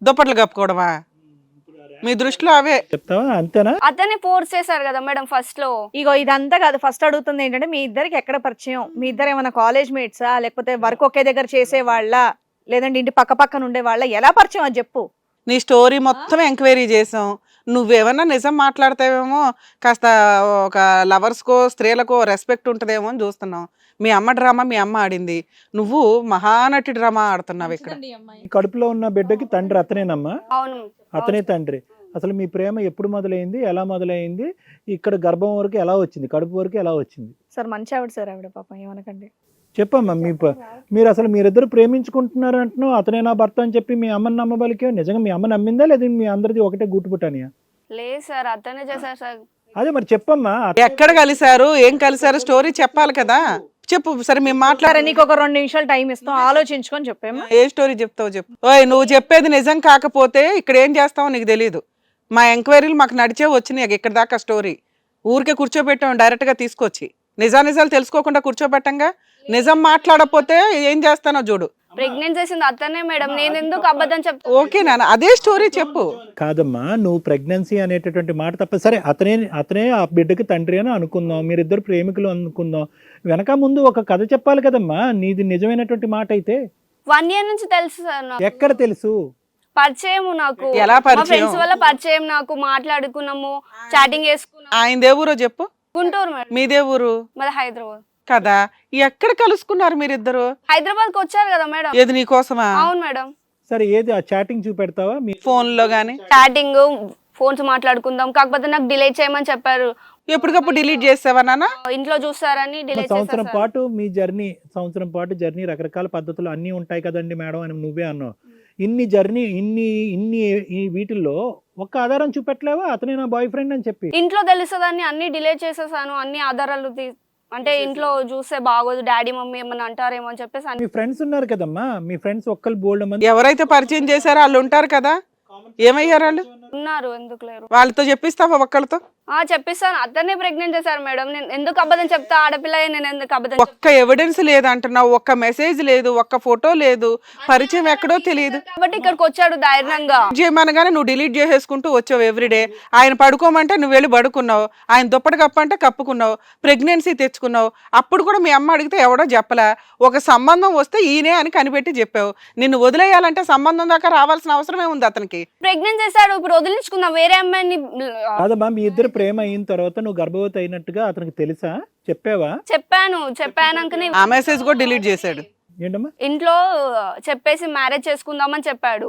దుప్పట్లు కప్పుకోవడమా? మీ దృష్టిలో అవే చెప్తావా? అంతేనా? అతనే ఫోర్స్ చేశారు కదా మేడం ఫస్ట్ లో. ఇగో ఇదంతా కాదు, ఫస్ట్ అడుగుతుంది ఏంటంటే మీ ఇద్దరికి ఎక్కడ పరిచయం? మీ ఇద్దరు ఏమైనా కాలేజ్ మేట్సా, లేకపోతే వర్క్ ఒకే దగ్గర చేసేవాళ్ళ, లేదంటే ఇంటి పక్క పక్కన ఉండేవాళ్ళ? ఎలా పరిచయం అని చెప్పు. నీ స్టోరీ మొత్తం ఎంక్వైరీ చేసాం. నువ్వేమన్నా నిజం మాట్లాడతావేమో, కాస్త ఒక లవర్స్కో స్త్రీలకో రెస్పెక్ట్ ఉంటుందేమో అని చూస్తున్నావు. మీ అమ్మ డ్రామా మీ అమ్మ ఆడింది, నువ్వు మహానటి డ్రామా ఆడుతున్నావు ఇక్కడ. కడుపులో ఉన్న బిడ్డకి తండ్రి అతనేనమ్మా? అవును, అతనే తండ్రి. అసలు మీ ప్రేమ ఎప్పుడు మొదలైంది, ఎలా మొదలైంది, ఇక్కడ గర్భం వరకు ఎలా వచ్చింది, కడుపు వరకు ఎలా వచ్చింది? సార్ మంచి ఆవిడ సార్, ఆవిడ పాపం ఏమనకండి. చెప్పమ్మా. మీరు అసలు మీరిద్దరు ప్రేమించుకుంటున్నారు అంటున్నావు, అతనే నా భర్త అని చెప్పి మీ అమ్మని నమ్మబలికే. నిజంగా మీ అమ్మ నమ్మిందా, లేదా మీ అందరిది ఒకటే గుట్టుపుటానియా? లేదు సార్, అతనే చేశారు సార్. అదే మరి చెప్పమ్మా. ఎక్కడ కలిశారు, ఏం కలిశారు, స్టోరీ చెప్పాలి కదా. చెప్పు. సరే మేము మాట్లాడే, నీకు ఒక 2 నిమిషాలు టైం ఇస్తాం, ఆలోచించుకొని చెప్పేమా. ఏ స్టోరీ చెప్తావు చెప్పు. ఓయ్, నువ్వు చెప్పేది నిజం కాకపోతే ఇక్కడ ఏం చేస్తావో నీకు తెలియదు. మా ఎంక్వైరీలు మాకు నడిచే వచ్చినాయి ఇక్కడ దాకా. స్టోరీ ఊరికే కూర్చోబెట్టాం డైరెక్ట్గా తీసుకొచ్చి. నిజాలు తెలుసుకోకుండా కూర్చోబెట్టంగా. నిజం మాట్లాడకపోతే ఏం చేస్తానో చూడు. ప్రెగ్నెంట్ చేసింది అతనే మేడం, నేను ఎందుకు అబద్ధం చెప్తా? ఓకే నాన్న, అదే స్టోరీ చెప్పు. కాదమ్మా, నువ్వు ప్రెగ్నెన్సీ అనేటటువంటి మాట తప్ప, సరే అతనే ఆ బిడ్డకి తండ్రి అని అనుకుందాం, మీరిద్దరు ప్రేమికులు అనుకుందాం, వెనక ముందు ఒక కథ చెప్పాలి కదమ్మా, నీది నిజమైనటువంటి మాట అయితే. 1 year నుంచి తెలుసు సార్ నాకు. ఎక్కడ తెలుసు? పరిచయం నాకు, ఎలా మా పరిచయం? ఫ్రెండ్స్ వల్ల పరిచయం నాకు, మాట్లాడుకున్నాము, చాటింగ్ చేసుకున్నాము. ఆయనదే ఊరో చెప్పు. గుంటూరు మేడం. మీదే ఊరు మరి హైదరాబాద్ కదా, ఎక్కడ కలుసుకున్నారు మీరిద్దరు? హైదరాబాద్ కి వచ్చారు కదా మేడం. ఏది నీకోసమా? అవును మేడం. సరే, ఏది ఆ చాటింగ్ చూపెడతావా? మీ ఫోన్ లో గానీ చాటింగ్, ఫోన్స్ మాట్లాడుకుందాం, కాకపోతే నాకు డిలీట్ చేయమని చెప్పారు. ఎప్పటికప్పుడు డిలీట్ చేసావా నాన్న? ఇంట్లో చూస్తారని డిలీట్ సంవత్సరం చేశారు. పాటు మీ జర్నీ రకరకాల పద్ధతులు అన్నీ ఉంటాయి కదండి మేడం అని నువ్వే అన్నావు. ఇన్ని ఈ వీటిల్లో ఒక్క ఆధారం చూపెట్టలేవా అతనే నా బాయ్ ఫ్రెండ్ అని చెప్పి? ఇంట్లో తెలుస్తుందని అన్ని డిలీట్ చేసేసాను, అన్ని ఆధారాలు అంటే ఇంట్లో చూస్తే బాగోదు, డాడీ మమ్మీ ఏమన్నా అంటారేమో అని చెప్పేసి మీ ఫ్రెండ్స్ ఉన్నారు కదమ్మా, మీ ఫ్రెండ్స్ ఒక్కరు బోల్డ్ మంది ఎవరైతే పరిచయం చేశారో వాళ్ళు ఉంటారు కదా, ఏమయ్యారు వాళ్ళు? ఉన్నారు, ఎందుకు లేరు? వాళ్ళతో చెప్పిస్తావా ఒక్కళ్ళతో? చెప్పిస్తాను. అతనే ప్రెగ్నెంట్ చేశారు మేడం, నేను ఎందుకు అబద్ధం చెప్తా? ఆడపిల్ల నేను ఎందుకు అబద్ధం ఒక్క ఎవిడెన్స్ లేదు అంటున్నావు, ఒక్క మెసేజ్ లేదు, ఒక్క ఫోటో లేదు, పరిచయం ఎక్కడో తెలియదు. కాబట్టి ఇక్కడికి వచ్చాడు ధైర్యంగా. చేయమనగానే నువ్వు డిలీట్ చేసేసుకుంటూ వచ్చావు ఎవ్రీడే. ఆయన పడుకోమంటే నువ్వు వెళ్ళి పడుకున్నావు, ఆయన దుప్పటి కప్పంటే కప్పుకున్నావు, ప్రెగ్నెన్సీ తెచ్చుకున్నావు. అప్పుడు కూడా మీ అమ్మ అడిగితే ఎవడో చెప్పలా, ఒక సంబంధం వస్తే ఈయనే అని కనిపెట్టి చెప్పావు. నిన్ను వదిలేయాలంటే సంబంధం దాకా రావాల్సిన అవసరమే ఉంది అతనికి. ప్రెగ్నెంట్ చేశాడు, ఇప్పుడు వదిలించుకుందాం, వేరే అమ్మాయిని. కాదమ్మా, మీ ఇద్దరు ప్రేమ అయిన తర్వాత నువ్వు గర్భవతి అయినట్టుగా అతనికి తెలుసా? చెప్పావా? చెప్పానంకనే ఆ మెసేజ్ కూడా డిలీట్ చేశాడు. ఏంటమ్మా? ఇంట్లో చెప్పేసి మ్యారేజ్ చేసుకుందామని చెప్పాడు.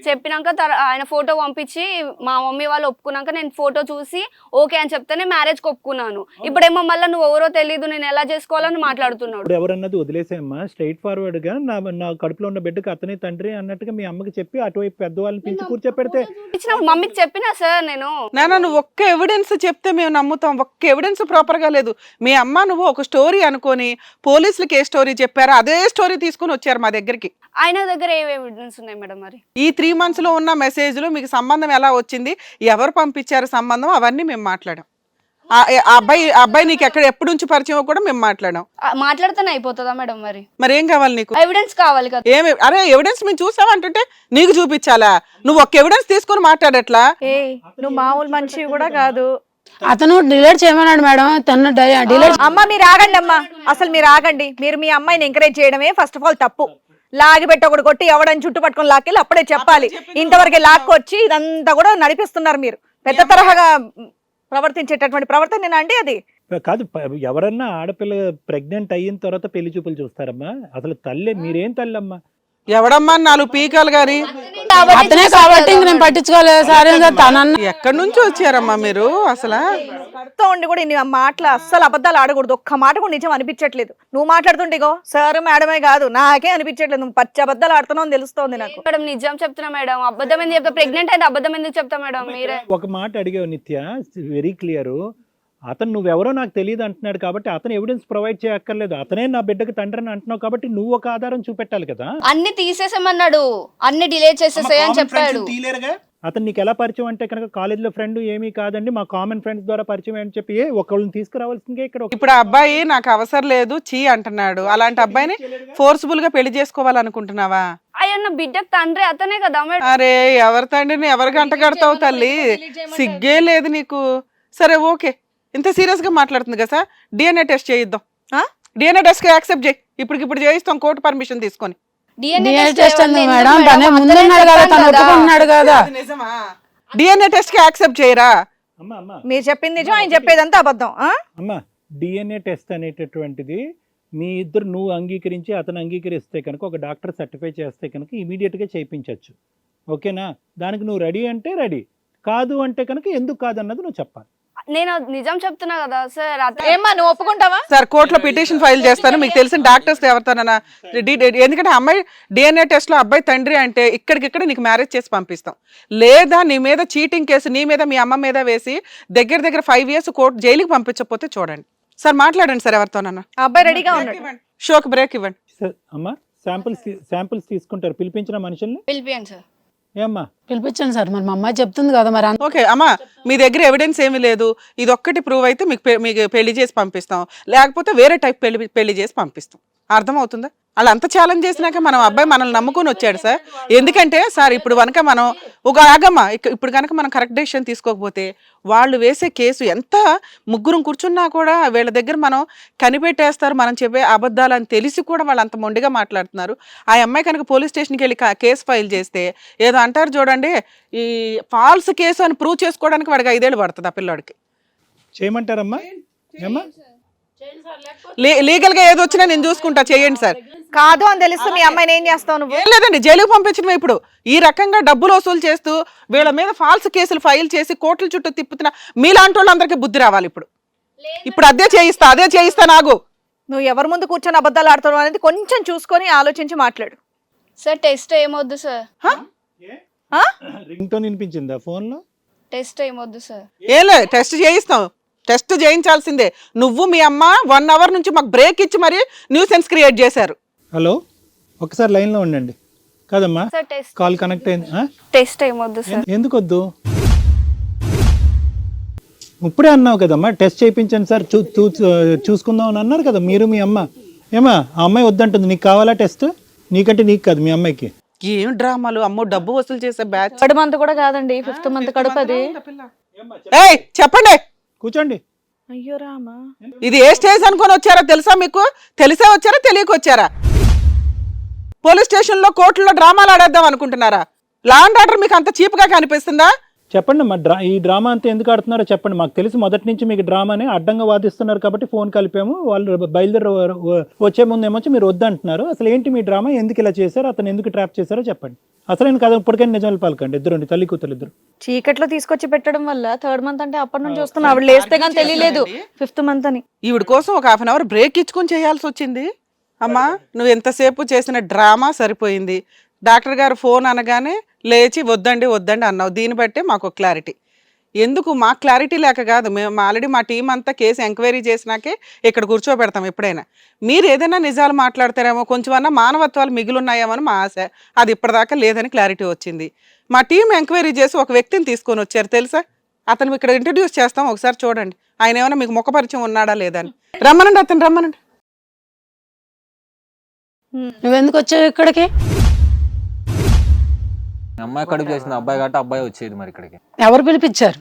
చెప్పినాక ఆయన ఫోటో పంపించి మా మమ్మీ వాళ్ళు ఒప్పుకున్నాక నేను ఫోటో చూసి ఓకే అని చెప్తేనే మ్యారేజ్ కి ఒప్పుకున్నాను. ఇప్పుడేమో మళ్ళీ నువ్వు ఎవరో తెలియదు, నేను ఎలా చేసుకోవాలని మాట్లాడుతున్నాడు. ఇప్పుడు ఎవరన్నది వదిలేసేమ్మా, స్ట్రైట్ ఫార్వర్డ్ గా నా కడుపులో ఉన్న బిడ్డకి అతనే తండ్రి అన్నట్టుగా మీ అమ్మకి చెప్పి అటువైపు పెద్దవాళ్ళని పిలిచి కూర్చోపెడితే. ఇచ్చినప్పుడు మమ్మీకి చెప్పినా సార్ నేను. నాన్న, నువ్వు ఒక్క ఎవిడెన్స్ చెప్తే మేము నమ్ముతాం. ఒక్క ఎవిడెన్స్ ప్రాపర్ గా లేదు. మీ అమ్మ నువ్వు ఒక స్టోరీ అనుకొని పోలీసులకి ఏ స్టోరీ చెప్పారో అదే స్టోరీ తీసుకుని వచ్చారు మా దగ్గరికి. ఆయన దగ్గర ఏ ఎవిడెన్స్ ఉన్నాయి మేడం? మరి ఈ 3 months లో ఉన్న మెసేజ్లు, మీకు సంబంధం ఎలా వచ్చింది, ఎవరు పంపించారు సంబంధం, అవన్నీ మేము మాట్లాడాం. ఆ అబ్బాయి నీకు ఎప్పటి నుంచి పరిచయం కూడా మేము మాట్లాడాం. మాట్లాడితేనే అయిపోతుందా మేడం? మరి ఏం కావాలి నీకు? ఎవిడెన్స్ కావాలి కదా. అరే ఎవిడెన్స్ మేము చూసామంటుంటే నీకు చూపించాలా? నువ్వు ఒక్క ఎవిడెన్స్ తీసుకొని మాట్లాడట్లా? నువ్వు మామూలు మనిషి కూడా కాదు. అతను డిలీట్ చేయమన్నాడు మేడం, తను డిలీట్. అమ్మ మీరు ఆగండి అమ్మా, అసలు మీరు ఆగండి. మీరు మీ అమ్మాయిని ఎంకరేజ్ చేయడమే ఫస్ట్ ఆఫ్ ఆల్ తప్పు. లాగి పెట్టి ఒకటి కొట్టి ఎవడని చుట్టు పట్టుకొని లాక్కెళ్ళి అప్పుడే చెప్పాలి. ఇంతవరకు లాక్కొచ్చి ఇదంతా కూడా నడిపిస్తున్నారు మీరు. పెద్ద తరహాగా ప్రవర్తించేటటువంటి ప్రవర్తన అండి అది. కాదు, ఎవరన్నా ఆడపిల్ల ప్రెగ్నెంట్ అయిన తర్వాత పెళ్లి చూపులు చూస్తారమ్మా? అసలు తల్లి మీరేం తల్లమ్మా? ఎవడమ్మా 4 పీకాలు గాని? అతనే కాబట్టి నేను పట్టించుకోలేదు సార్. తనన్న ఎక్కడి నుంచి వచ్చారమ్మా మీరు? అసలు కడుతూ ఉండి కూడా ఇన్ని మాటలు, అస్సలు అబద్ధాలు ఆడకూడదు. ఒక్క మాట కూడా నిజం అనిపించట్లేదు. నువ్వు మాట్లాడుతుంటేగో సార్ మేడమే కాదు, నాకే అనిపించట్లేదు. నువ్వు పచ్చి అబద్ధాలు ఆడుతున్నావు తెలుస్తోంది నాకు. మేడం నిజం చెప్తున్నా మేడం, అబద్ధం ఎందుకు చెప్తా? ప్రెగ్నెంట్ అయితే అబద్ధం ఎందుకు చెప్తా మేడం? మీరే ఒక మాట అడిగావు నిత్య, వెరీ క్లియర్. అతను నువ్వెవరో నాకు తెలియదు అంటున్నాడు కాబట్టి అతను ఎవిడెన్స్ ప్రొవైడ్ చేయక్కర్లేదు. అతనే నా బిడ్డకి తండ్రి అని అంటున్నావు కాబట్టి నువ్వు ఒక ఆధారం చూపెట్టాలి కదా. అన్ని తీసేసామన్నాడు, అన్ని డిలీట్ చేసేసాయి అని చెప్పాడు. అతను నీకు ఎలా పరిచయం అంటే కనుక కాలేజీలో ఫ్రెండ్ ఏమీ కాదండి, మా కామన్ ఫ్రెండ్స్ ద్వారా పరిచయం అని చెప్పి ఒకళ్ళని తీసుకురావాల్సిందే ఇక్కడ. ఇప్పుడు ఆ అబ్బాయి నాకు అవసరం లేదు చీ అంటున్నాడు. అలాంటి అబ్బాయిని ఫోర్స్ఫుల్ గా పెళ్లి చేసుకోవాలనుకుంటున్నావా? అయ్యన్న బిడ్డకు తండ్రి అతనే కదా మేడం. అరే ఎవరి తండ్రిని ఎవరు గంట కడతావు తల్లి, సిగ్గే లేదు నీకు. సరే ఓకే, ఇంత సీరియస్ గా మాట్లాడుతుంది కదా సార్, డిఎన్ఏ టెస్ట్ చేయిద్దాం. డిఎన్ఏ టెస్ట్ కి యాక్సెప్ట్ చేయి, ఇప్పటికిప్పుడు చేయిస్తాం కోర్టు పర్మిషన్ తీసుకొని. డిఎన్ఏ టెస్ట్ అంది మేడం, తనే ముందున్నాడు కదా, తను ఒప్పుకుంటున్నాడు కదా. డిఎన్ఏ టెస్ట్ కి యాక్సెప్ట్ చేయరా? మీరు చెప్పింది నిజం, ఆయన చెప్పేదంతా అబద్ధం. అమ్మా, డిఎన్ఏ టెస్ట్ అనేటటువంటిది మీ ఇద్దరు నువ్వు అంగీకరించి అతను అంగీకరిస్తే కనుక ఒక డాక్టర్ సర్టిఫై చేస్తే కనుక ఇమీడియట్గా చేయించవచ్చు. ఓకేనా? దానికి నువ్వు రెడీ అంటే రెడీ, కాదు అంటే కనుక ఎందుకు కాదన్నది నువ్వు చెప్పాలి. నేను నిజం చెప్తున్నా కదా సార్. ఏమ్మా నువ్వు ఒప్పుకుంటావా? సార్ కోర్టులో పిటిషన్ ఫైల్ చేస్తాను, మీకు తెలిసిన డాక్టర్స్ ఎవరితోనైనా. ఎందుకంటే అమ్మాయి డిఎన్ఏ టెస్ట్ లో అబ్బాయి తండ్రి అంటే ఇక్కడికిక్కడ నీకు మ్యారేజ్ చేసి పంపిస్తాం. లేదా నీ మీద చీటింగ్ కేసు నీ మీద మీ అమ్మ మీద వేసి దగ్గర 5 years కోర్టు జైలుకి పంపించకపోతే చూడండి. సార్ మాట్లాడండి సార్ ఎవరితోనన్నా. అబ్బాయి రెడీగా ఉన్నాడు. షోకి బ్రేక్ ఇవ్వండి. అమ్మా, శాంపిల్స్ తీసుకుంటారు, పిలిపించిన మనుషుల్ని పిలిపియండి సార్. ఏమ్మా పిలిపించండి సార్, మరి మా అమ్మాయి చెప్తుంది కదా మరి. ఓకే అమ్మా, మీ దగ్గర ఎవిడెన్స్ ఏమీ లేదు, ఇది ఒక్కటి ప్రూవ్ అయితే మీకు పెళ్లి చేసి పంపిస్తాం, లేకపోతే వేరే టైప్ పెళ్లి చేసి పంపిస్తాం. అర్థమవుతుందా? వాళ్ళు అంత ఛాలెంజ్ చేసినాక మనం అబ్బాయి మనల్ని నమ్ముకొని వచ్చాడు సార్. ఎందుకంటే సార్ ఇప్పుడు కనుక మనం ఒక ఆగమ్మ ఇప్పుడు కనుక మనం కరెక్ట్ డెసిషన్ తీసుకోకపోతే వాళ్ళు వేసే కేసు ఎంత ముగ్గురం కూర్చున్నా కూడా వీళ్ళ దగ్గర మనం కనిపెట్టేస్తారు మనం చెప్పే అబద్ధాలు అని తెలిసి కూడా వాళ్ళు అంత మొండిగా మాట్లాడుతున్నారు. ఆ అమ్మాయి కనుక పోలీస్ స్టేషన్కి వెళ్ళి కేసు ఫైల్ చేస్తే ఏదో అంటారు చూడండి, ఈ ఫాల్స్ కేసు అని ప్రూవ్ చేసుకోవడానికి వాడికి 5 ఏళ్ళు పడుతుంది ఆ పిల్లోడికి. చేయమంటారమ్మా ఏమ్మా? లీగల్ గా ఏది వచ్చినా నేను చూసుకుంటా, చేయండి సార్. కాదు అని తెలిస్తే మీ అమ్మాయిని ఏం చేస్తావు నువ్వు? ఏం లేదండి, జైలుకి పంపించడం. ఇప్పుడు ఈ రకంగా డబ్బులు వసూలు చేస్తూ వీళ్ళ మీద ఫాల్స్ కేసులు ఫైల్ చేసి కోర్టుల చుట్టూ తిప్పుతున్న మీలాంటి వాళ్ళందరికీ బుద్ధి రావాలి. ఇప్పుడు అదే చేయిస్తా నాగు. నువ్వు ఎవరి ముందు కూర్చొని అబద్ధాలు ఆడుతున్నావు అనేది కొంచెం చూసుకొని ఆలోచించి మాట్లాడు. సార్ టెస్ట్ ఏమొద్దు సార్. రింగ్ టోన్ వినిపించిందా ఫోన్ లో? టెస్ట్ ఏమొద్దు సార్. ఏం లేదు, టెస్ట్ చేయిస్తాం. టెస్ట్ చేయించాల్సిందే. నువ్వు మీ అమ్మ 1 అవర్ నుంచి మాకు బ్రేక్ ఇచ్చి మరి న్యూసెన్స్ క్రియేట్ చేశారు. హలో, ఒకసారి లైన్ లో ఉండండి. కాదమ్మా, సార్ టెస్ట్ కాల్ కనెక్ట్ అయింది. టెస్ట్ ఏమొద్దు సార్. ఎందుకు వద్దు? ఇప్పుడే అన్నావు కదమ్మా టెస్ట్ చేయించండి సార్, చూసుకుందాం అని అన్నారు కదా మీరు మీ అమ్మ. ఏమా ఆ అమ్మాయి వద్దంటుంది, నీకు కావాలా టెస్ట్? నీకంటే నీకు కాదు, మీ అమ్మాయికి. ఏం డ్రామాలు అమ్మో, డబ్బు వసూలు చేసే బ్యాచ్. 3rd మంత్ కూడా కాదండి, 5th మంత్ కడుపు అది. ఏయ్ చెప్పండి, కూర్చోండి. అయ్యో రామా, ఇది ఏ స్టేజ్ అనుకొని వచ్చారో తెలుసా మీకు? తెలిసే వచ్చారా తెలియక వచ్చారా? పోలీస్ స్టేషన్ లో కోర్టులో డ్రామాలు ఆడేద్దాం అనుకుంటున్నారా? లా అండ్ ఆర్డర్ మీకు అంత చీప్ గా కనిపిస్తుందా? చెప్పండి అమ్మా, ఈ డ్రామా అంతా ఎందుకు ఆడుతున్నారో చెప్పండి. మాకు తెలిసి మొదటి నుంచి మీకు డ్రామానే అడ్డంగా వాదిస్తున్నారు కాబట్టి ఫోన్ కలిపాము. వాళ్ళు బయలుదేరి వచ్చే ముందు ఏమొచ్చి మీరు వద్దంటున్నారు. అసలు ఏంటి మీ డ్రామా? ఎందుకు ఇలా చేశారు? అతను ఎందుకు ట్రాప్ చేశారో చెప్పండి. అసలు నేను కదా ఇప్పటికైనా నిజాలు పాలకండి. ఇద్దరు తల్లి కూతురు ఇద్దరు చీకట్లో తీసుకొచ్చి పెట్టడం వల్ల 3rd మంత్ అంటే అప్పటి నుంచి వస్తున్నా. ఆవిడ లేస్తే కానీ తెలియలేదు 5th మంత్ అని. ఈవిడ కోసం ఒక 1/2 అవర్ బ్రేక్ ఇచ్చుకొని చేయాల్సి వచ్చింది. అమ్మా నువ్వు ఎంతసేపు చేసిన డ్రామా సరిపోయింది. డాక్టర్ గారు ఫోన్ అనగానే లేచి వద్దండి అన్నావు. దీన్ని బట్టే మాకు క్లారిటీ. ఎందుకు మాకు క్లారిటీ లేక కాదు, మేము ఆల్రెడీ మా టీం అంతా కేసు ఎంక్వైరీ చేసినాకే ఇక్కడ కూర్చోబెడతాం. ఎప్పుడైనా మీరు ఏదైనా నిజాలు మాట్లాడతారేమో, కొంచెమన్నా మానవత్వాలు మిగులున్నాయేమో అని మా ఆశ. అది ఇప్పటిదాకా లేదని క్లారిటీ వచ్చింది. మా టీం ఎంక్వైరీ చేసి ఒక వ్యక్తిని తీసుకొని వచ్చారు తెలుసా. అతను ఇక్కడ ఇంట్రడ్యూస్ చేస్తాం, ఒకసారి చూడండి. ఆయన ఏమైనా మీకు ముఖ పరిచయం ఉన్నాడా లేదా అని. రమ్మనండి, అతను రమ్మనండి. నువ్వెందుకు వచ్చావు ఇక్కడికి? అమ్మాయి కడుపు చేసింది అబ్బాయి కాబట్టి అబ్బాయి వచ్చేది మరి ఇక్కడికి. ఎవరు పిలిపించారు?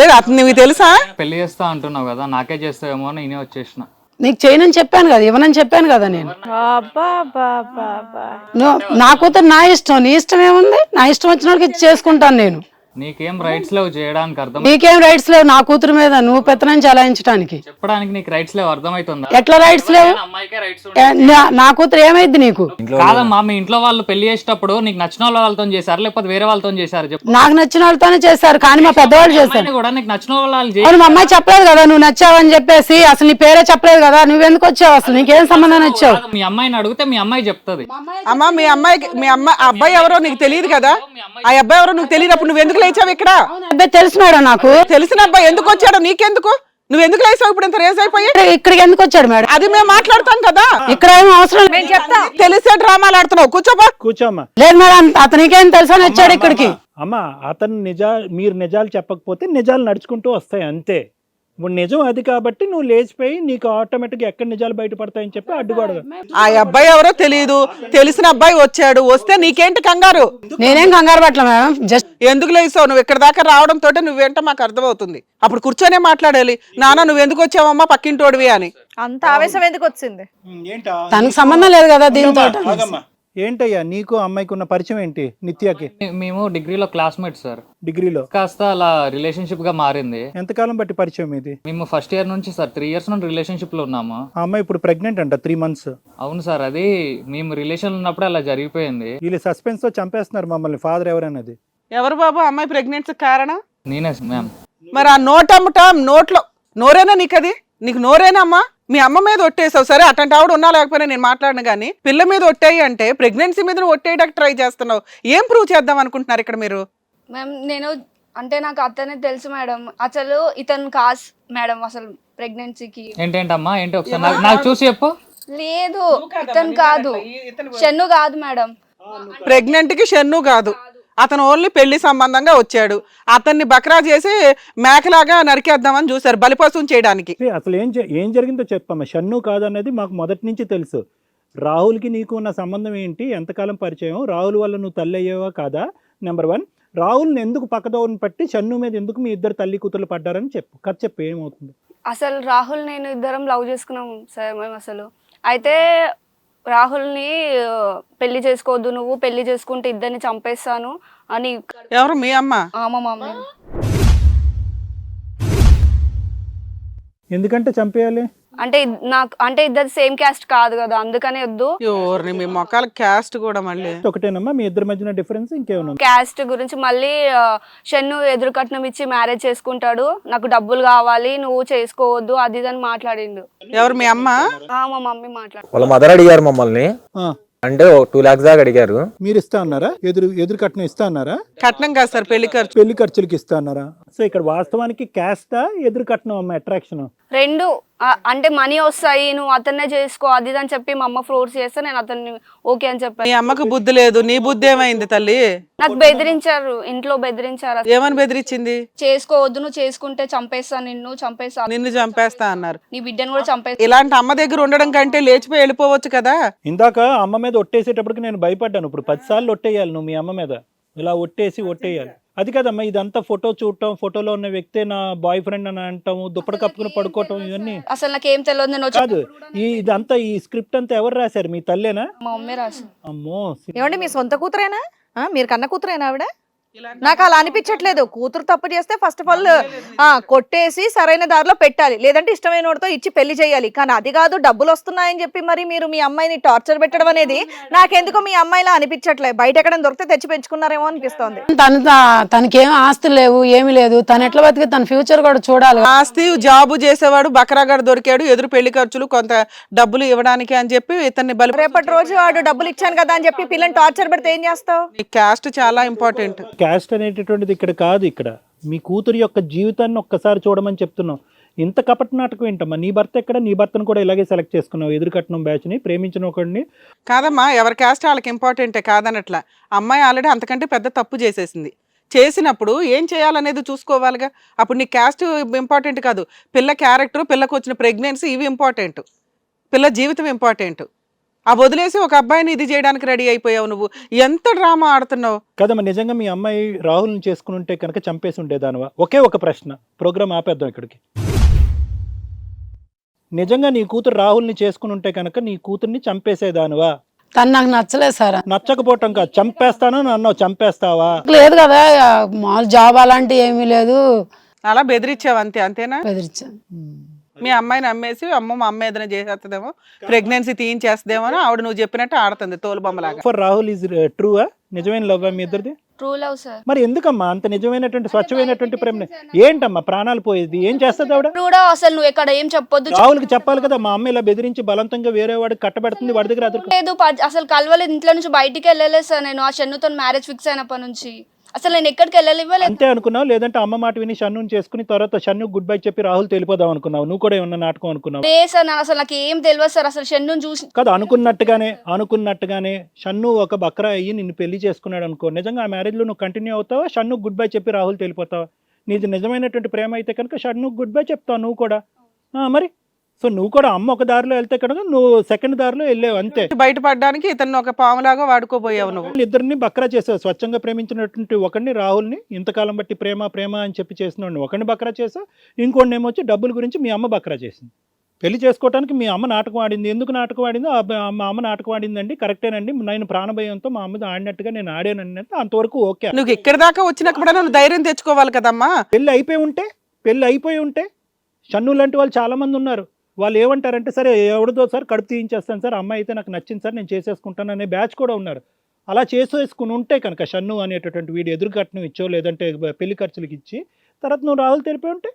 ఏది అతను నీకు తెలుసా? పెళ్లి చేస్తా అంటున్నావు కదా, నాకే చేస్తావేమో అని నేనే వచ్చేసిన. నీకు చేయనని చెప్పాను కదా, ఇవ్వనని చెప్పాను కదా నేను. నువ్వు నా కూతురు నా ఇష్టం, నీ ఇష్టం ఏముంది? నా ఇష్టం వచ్చిన వాళ్ళకి ఇచ్చి చేసుకుంటాను నేను. నీకేం రైట్స్ లేవు చేయడానికి, అర్థం నీకేం రైట్స్ లేవు నా కూతురు మీద నువ్వు పెత్తనం చలాయించడానికి. చెప్పడానికి నీకు రైట్స్ లేవు, అర్థమవుతుందా? ఎట్లా రైట్స్ లేవు? అమ్మాయికే రైట్స్ నా కూతురు ఏమైంది నీకు? కాదమ్మా, మీ ఇంట్లో వాళ్ళు పెళ్లి చేసేటప్పుడు నీకు నచ్చిన వాళ్ళతో చేశారు లేకపోతే వేరే వాళ్ళతో చేశారు చెప్పు. నాకు నచ్చిన వాళ్ళతోనే చేశారు, కానీ మా పెద్దవాళ్ళు చేశారు కూడా నీకు నచ్చిన వాళ్ళు అవును, మా అమ్మాయి చెప్పలేదు కదా నువ్వు నచ్చావని చెప్పేసి. అసలు నీ పేరే చెప్పలేదు కదా, నువ్వెందుకు వచ్చావు? అసలు నీకేం సంబంధం వచ్చావు? మీ అమ్మాయిని అడిగితే మీ అమ్మాయి చెప్తుంది. అమ్మా మీ అబ్బాయి ఎవరో నీకు తెలియదు కదా. ఆ అబ్బాయి ఎవరో నీకు తెలియనప్పుడు నువ్వు ఎందుకు లేచావు ఇక్కడ? అబ్బాయి తెలుసు మేడం నాకు. తెలిసిన అబ్బాయి ఎందుకు వచ్చాడో నీకెందుకు? నువ్వు ఎందుకు లేసావు ఇప్పుడు ఇంత రేజ్ అయిపోయి? ఇక్కడికి ఎందుకు వచ్చాడు మేడం? అది మేము మాట్లాడతాం కదా. ఇక్కడ ఏం అవసరం నేను చెప్తా. తెలిసే డ్రామాలు ఆడుతున్నావు. కూర్చోమ్మా. లేదు మేడం, అతనికేం తెలుసా వచ్చాడు ఇక్కడికి. అమ్మా అతను మీరు నిజాలు చెప్పకపోతే నిజాలు నడుచుకుంటూ వస్తాయి అంతే. ఇప్పుడు నిజం అది కాబట్టి నువ్వు లేచిపోయి నీకు ఆటోమేటిక్గా ఎక్కడ నిజాలు బయటపడతాయని చెప్పి అడ్డుగోడగా. ఆ అబ్బాయి ఎవరో తెలియదు, తెలిసిన అబ్బాయి వచ్చాడు. వస్తే నీకేంటి కంగారు? నేనేం కంగారు పట్ల మేడం, జస్ట్ ఎందుకు లేసావు? నువ్వు ఇక్కడ దాకా రావడంతో నువ్వేంటో మాకు అర్థమవుతుంది. అప్పుడు కూర్చొనే మాట్లాడాలి. నాన్న నువ్వు ఎందుకు వచ్చావమ్మా పక్కింటోడివి అని. అంత ఆవేశం ఎందుకు వచ్చింది? తనకు సంబంధం లేదు కదా దీంతో. ఏంటయ్యా నీకు అమ్మాయికి ఉన్న పరిచయం ఏంటి? నిత్యకి మేము డిగ్రీలో క్లాస్మేట్ సార్. డిగ్రీలో కాస్త అలా రిలేషన్షిప్ గా మారింది. ఎంతకాలం బట్టి పరిచయం ఇది? మేము ఫస్ట్ ఇయర్ నుంచి సార్ 3 years నుండి రిలేషన్షిప్ లో ఉన్నాము. ఆ అమ్మాయి ఇప్పుడు ప్రెగ్నెంట్ అంట 3 months. అవును సార్, అది మేము రిలేషన్ ఉన్నప్పుడు అలా జరిగిపోయింది. వీళ్ళు సస్పెన్స్ తో చంపేస్తున్నారు మమ్మల్ని. ఫాదర్ ఎవరన్నది ఎవరు బాబు అమ్మాయి ప్రెగ్నెన్సీ కారణం? నేనే మ్యామ్. మరి ఆ నోట్లో నోరేనా నీకు? అది నీకు నోరేనా అమ్మా? మీ అమ్మ మీద ఒట్టేసావు. సరే అట్లాంటి ఆవిడ ఉన్నా లేకపోయినా నేను మాట్లాడను కానీ పిల్ల మీద ఒట్టాయి అంటే ప్రెగ్నెన్సీ మీద ఒట్టేయడానికి ట్రై చేస్తున్నావు. ఏం ప్రూవ్ చేద్దాం అనుకుంటున్నారు ఇక్కడ మీరు? మ్యామ్ నేను అంటే నాకు అతనే తెలుసు మేడం. అసలు ఇతను కాస్ మేడం అసలు ప్రెగ్నెన్సీకి. ఏంటమ్మా ఏంటి ఒకసారి నాకు చూసి చెప్పు. లేదు ఇతను కాదు, షన్ను కాదు మేడం. ప్రెగ్నెంట్ కి షన్ను కాదు, అతను ఓన్లీ పెళ్లి సంబంధంగా వచ్చాడు. అతన్ని బక్రా చేసి మేకలాగా నరికేద్దామని చూసారు, బలిపశువుని చేయడానికి. అసలు ఏం జరిగిందో చెప్పమ్మా. షన్ను కాదనేది మాకు మొదటి నుంచి తెలుసు. రాహుల్కి నీకు ఉన్న సంబంధం ఏంటి, ఎంతకాలం పరిచయం, రాహుల్ వల్ల నువ్వు తల్లి అయ్యావా కాదా, నెంబర్ 1. రాహుల్ని ఎందుకు పక్కదోవని పట్టి షన్ను మీద ఎందుకు మీ ఇద్దరు తల్లి కూతురు పడ్డారని చెప్పు, కథ చెప్పు ఏమవుతుంది. అసలు రాహుల్ నేను ఇద్దరం లవ్ చేసుకున్నాం సార్ మేము అసలు. అయితే రాహుల్ని పెళ్లి చేసుకోవద్దు, నువ్వు పెళ్లి చేసుకుంటే ఇద్దరిని చంపేస్తాను అని. ఎవరు మీ అమ్మ? మా మమ్మీ. ఎందుకంటే చంపేయాలి అంటే నాకు అంటే ఇద్దరు సేమ్ క్యాస్ట్ కాదు కదా, అందుకనే వద్దు. ఎవరిని మీ మొక్కల క్యాస్ట్ కూడా మళ్ళీ ఒకటేనమ్మా మీ ఇద్దరి మధ్యన డిఫరెన్స్, ఇంకేమన్నా క్యాస్ట్ గురించి మళ్ళీ షన్ను ఎదురు కట్నం ఇచ్చి మ్యారేజ్ చేసుకుంటాడు, నాకు డబ్బులు కావాలి, నువ్వు చేసుకోవద్దు అది ఇది అని మాట్లాడిండు. ఎవరు మీ అమ్మ? మా మమ్మీ మాట్లాడు. వాళ్ళ మదర్ అడిగారు మమ్మల్ని, అంటే 2 lakhs దాకా అడిగారు. మీరు ఇస్తా అన్నారా, ఎదురు కట్నం ఇస్తా అన్నారా? కట్నం కాదు సార్, పెళ్లి ఖర్చు. పెళ్లి ఖర్చులకి ఇస్తా అన్నారా? సో ఇక్కడ వాస్తవానికి క్యాస్టా ఎదురు కట్నం అమ్మ అట్రాక్షన్? రెండు అంటే మనీ వస్తాయి, నువ్వు అతన్నే చేసుకో అది ఇది అని చెప్పి మా అమ్మ ఫోర్స్ చేస్తే నేను అతన్ని ఓకే అని చెప్పాను. మీ అమ్మకు బుద్ధి లేదు, నీ బుద్ధి ఏమైంది తల్లి? నాకు బెదిరించారు, ఇంట్లో బెదిరించారు. ఏమని బెదిరించింది? చేసుకోవద్దు, నువ్వు చేసుకుంటే చంపేస్తా, నిన్ను చంపేస్తా అన్నారు. నీ బిడ్డను కూడా చంపేస్తా. ఇలాంటి అమ్మ దగ్గర ఉండడం కంటే లేచిపోయి వెళ్ళిపోవచ్చు కదా. ఇందాక అమ్మ మీద ఒట్టేసేటప్పటికి నేను భయపడ్డాను. ఇప్పుడు 10 సార్లు ఒట్టేయాలి నువ్వు మీ అమ్మ మీద, ఇలా ఒట్టేయాలి. అది కదమ్మా, ఇదంతా ఫోటో చూడటం, ఫోటోలో ఉన్న వ్యక్తే నా బాయ్ ఫ్రెండ్ అని అంటాము, దుప్పటి కప్పుకుని పడుకోవటం, ఇవన్నీ అసలు నాకేం తెలియదు. నేను కాదు, ఇదంతా ఈ స్క్రిప్ట్ అంతా ఎవరు రాశారు? మీ తల్లేనా? మా మమ్మీ రాసి. అమ్మో, ఏమండి మీ సొంత కూతురేనా? మీరు కన్న కూతురేనా ఆవిడ? నాకు అలా అనిపించట్లేదు. కూతురు తప్పు చేస్తే ఫస్ట్ ఆఫ్ ఆల్ కొట్టేసి సరైన దారిలో పెట్టాలి, లేదంటే ఇష్టమైన వాడితో ఇచ్చి పెళ్లి చేయాలి. కానీ అది కాదు, డబ్బులు వస్తున్నాయని చెప్పి మరి మీరు మీ అమ్మాయిని టార్చర్ పెట్టడం అనేది నాకెందుకో మీ అమ్మాయిలా అనిపించట్లేదు. బయట ఎక్కడ దొరికితే తెచ్చి పెంచుకున్నారేమో అనిపిస్తోంది. తనకేం ఆస్తులు లేవు, ఏమి లేదు, తను ఎట్లా బతికి తన ఫ్యూచర్ కూడా చూడాలి. ఆస్తి జాబు చేసేవాడు బకరాగాడు దొరికాడు, ఎదురు పెళ్లి ఖర్చులు కొంత డబ్బులు ఇవ్వడానికి అని చెప్పి ఇతన్ని బలి. రేపటి రోజు వాడు డబ్బులు ఇచ్చాను కదా అని చెప్పి పిల్లని టార్చర్ పెడితే ఏం చేస్తావు? క్యాస్ట్ చాలా ఇంపార్టెంట్. క్యాస్ట్ అనేటటువంటిది ఇక్కడ కాదు. ఇక్కడ మీ కూతురు యొక్క జీవితాన్ని ఒక్కసారి చూడమని చెప్తున్నాం. ఇంత కపట నాటకం ఏంటమ్మా? నీ భర్త ఎక్కడ? నీ భర్తను కూడా ఇలాగే సెలెక్ట్ చేసుకున్నావు, ఎదురు కట్నం బ్యాచ్ని, ప్రేమించిన ఒకడిని. కాదమ్మా, ఎవరి క్యాస్ట్ వాళ్ళకి ఇంపార్టెంటే కాదనట్లా. అమ్మాయి ఆల్రెడీ అంతకంటే పెద్ద తప్పు చేసేసింది. చేసినప్పుడు ఏం చేయాలనేది చూసుకోవాలిగా. అప్పుడు నీ క్యాస్ట్ ఇంపార్టెంట్ కాదు, పిల్ల క్యారెక్టర్, పిల్లకు వచ్చిన ప్రెగ్నెన్సీ ఇవి ఇంపార్టెంట్, పిల్ల జీవితం ఇంపార్టెంట్. ఆ వదిలేసి ఒక అబ్బాయిని ఇది చేయడానికి రెడీ అయిపోయావు. నువ్వు ఎంత డ్రామా ఆడుతున్నావు కదమ్మా. నిజంగా మీ అమ్మాయి రాహుల్ని చేసుకుని ఉంటే కనుక చంపేసి ఉండేదానివా? ఒకే ఒక ప్రశ్న, ప్రోగ్రామ్ ఆపేద్దాం ఇక్కడికి. నిజంగా నీ కూతురు రాహుల్ని చేసుకుని ఉంటే కనుక నీ కూతుర్ని చంపేసేదానివా? తను నాకు నచ్చలేదు సార్. నచ్చకపోవటం కాదు, చంపేస్తానని అన్నావు, చంపేస్తావా? లేదు కదా, మామూలు జాబ్ అలాంటి ఏమీ లేదు. అలా బెదిరించావు అంతే, అంతేనా? బెదిరించాను. మీ అమ్మాయిని అమ్మేసి మా అమ్మ ఏదైనా చేసేస్తుందేమో, ప్రెగ్నెన్సీ తీయించేస్తుందేమో అని ఆవిడ నువ్వు చెప్పినట్టు ఆడుతుంది తోలు బొమ్మలాగా. ఫర్ రాహుల్ ఈజ్ ట్రూవా? నిజమైన లవ్ మీ ఇద్దరిది? True love sir. మరి ఎందుకమ్మా అంత నిజమైనటువంటి స్వచ్ఛమైనటువంటి ప్రేమ? ఏంటమ్మా ప్రాణాలు పోయేది? ఏం చేస్తుంది ఆవిడ? కూడా అసలు నువ్వు ఎక్కడ ఏం చెప్పొద్దు. రాహుల్కి చెప్పాలి కదా, మా అమ్మ ఇలా బెదిరించి బలవంతంగా వేరే వాడికి కట్టబెడుతుంది, వాడి దగ్గర లేదు. అసలు కలవలేదు, ఇంట్లో నుంచి బయటికి వెళ్ళలేదు సార్. నేను ఆ షన్నుతో మ్యారేజ్ ఫిక్స్ అయినప్పటి నుంచి అసలు నేను ఎక్కడికి వెళ్ళలేదు. అంతే అనుకున్నావు? లేదంటే అమ్మ మాట విని షన్నుని చేసుకుని తర్వాత షన్ను గుడ్ బై చెప్పి రాహుల్ తెలిపోదాం అనుకున్నావు? నువ్వు కూడా ఏమన్నా నాటకం అనుకున్నావు? లేదు సార్, అసలు నాకు ఏం తెలియదు సార్. అసలు షన్నుని చూసి కదా అనుకున్నట్టుగానే షన్ను ఒక బక్రా అయ్యి నిన్ను పెళ్లి చేసుకున్నాడు అనుకో, నిజంగా ఆ మ్యారేజ్ లో నువ్వు కంటిన్యూ అవుతావా? షన్ను గుడ్ బై చెప్పి రాహుల్ తెలిపోతావా? నీది నిజమైనటువంటి ప్రేమ అయితే కనుక షన్ను గుడ్ బై చెప్తావు నువ్వు కూడా. మరి సో నువ్వు కూడా అమ్మ ఒక దారిలో వెళ్తే కనుక నువ్వు సెకండ్ దారిలో వెళ్ళావు అంతే. బయటపడడానికి ఇతను ఒక పాములాగా వాడుకోబోయావు నువ్వు. ఇద్దరిని బక్రా చేసావు. స్వచ్ఛంగా ప్రేమించినటువంటి ఒకరిని రాహుల్ని ఇంతకాలం బట్టి ప్రేమ అని చెప్పి చేసిన ఒకరిని బక్రా చేసావు, ఇంకోటి ఏమో వచ్చి డబ్బుల గురించి మీ అమ్మ బక్రా చేసింది. పెళ్లి చేసుకోవడానికి మీ అమ్మ నాటకం ఆడింది. ఎందుకు నాటకం ఆడిందో మా అమ్మ నాటకం ఆడిందండి, కరెక్టేనండి, నేను ప్రాణభయంతో మా అమ్మది ఆడినట్టుగా నేను ఆడానంటే అంతవరకు ఓకే. నువ్వు ఇక్కడి దాకా వచ్చినాక నువ్వు ధైర్యం తెచ్చుకోవాలి కదమ్మా. పెళ్లి అయిపోయి ఉంటే షన్ను లాంటి వాళ్ళు చాలా మంది ఉన్నారు. వాళ్ళు ఏమంటారంటే సరే ఎవరిదో సార్ కడుపు తీయించేస్తాను సార్, అమ్మాయి అయితే నాకు నచ్చింది సార్, నేను చేసేసుకుంటాను అనే బ్యాచ్ కూడా ఉన్నారు. అలా చేసేసుకుని ఉంటే కనుక షన్ను అనేటటువంటి వీడు ఎదురు కట్నం ఇచ్చో లేదంటే పెళ్లి ఖర్చులకి ఇచ్చి తర్వాత నువ్వు రాహుల్ తెలిపి ఉంటే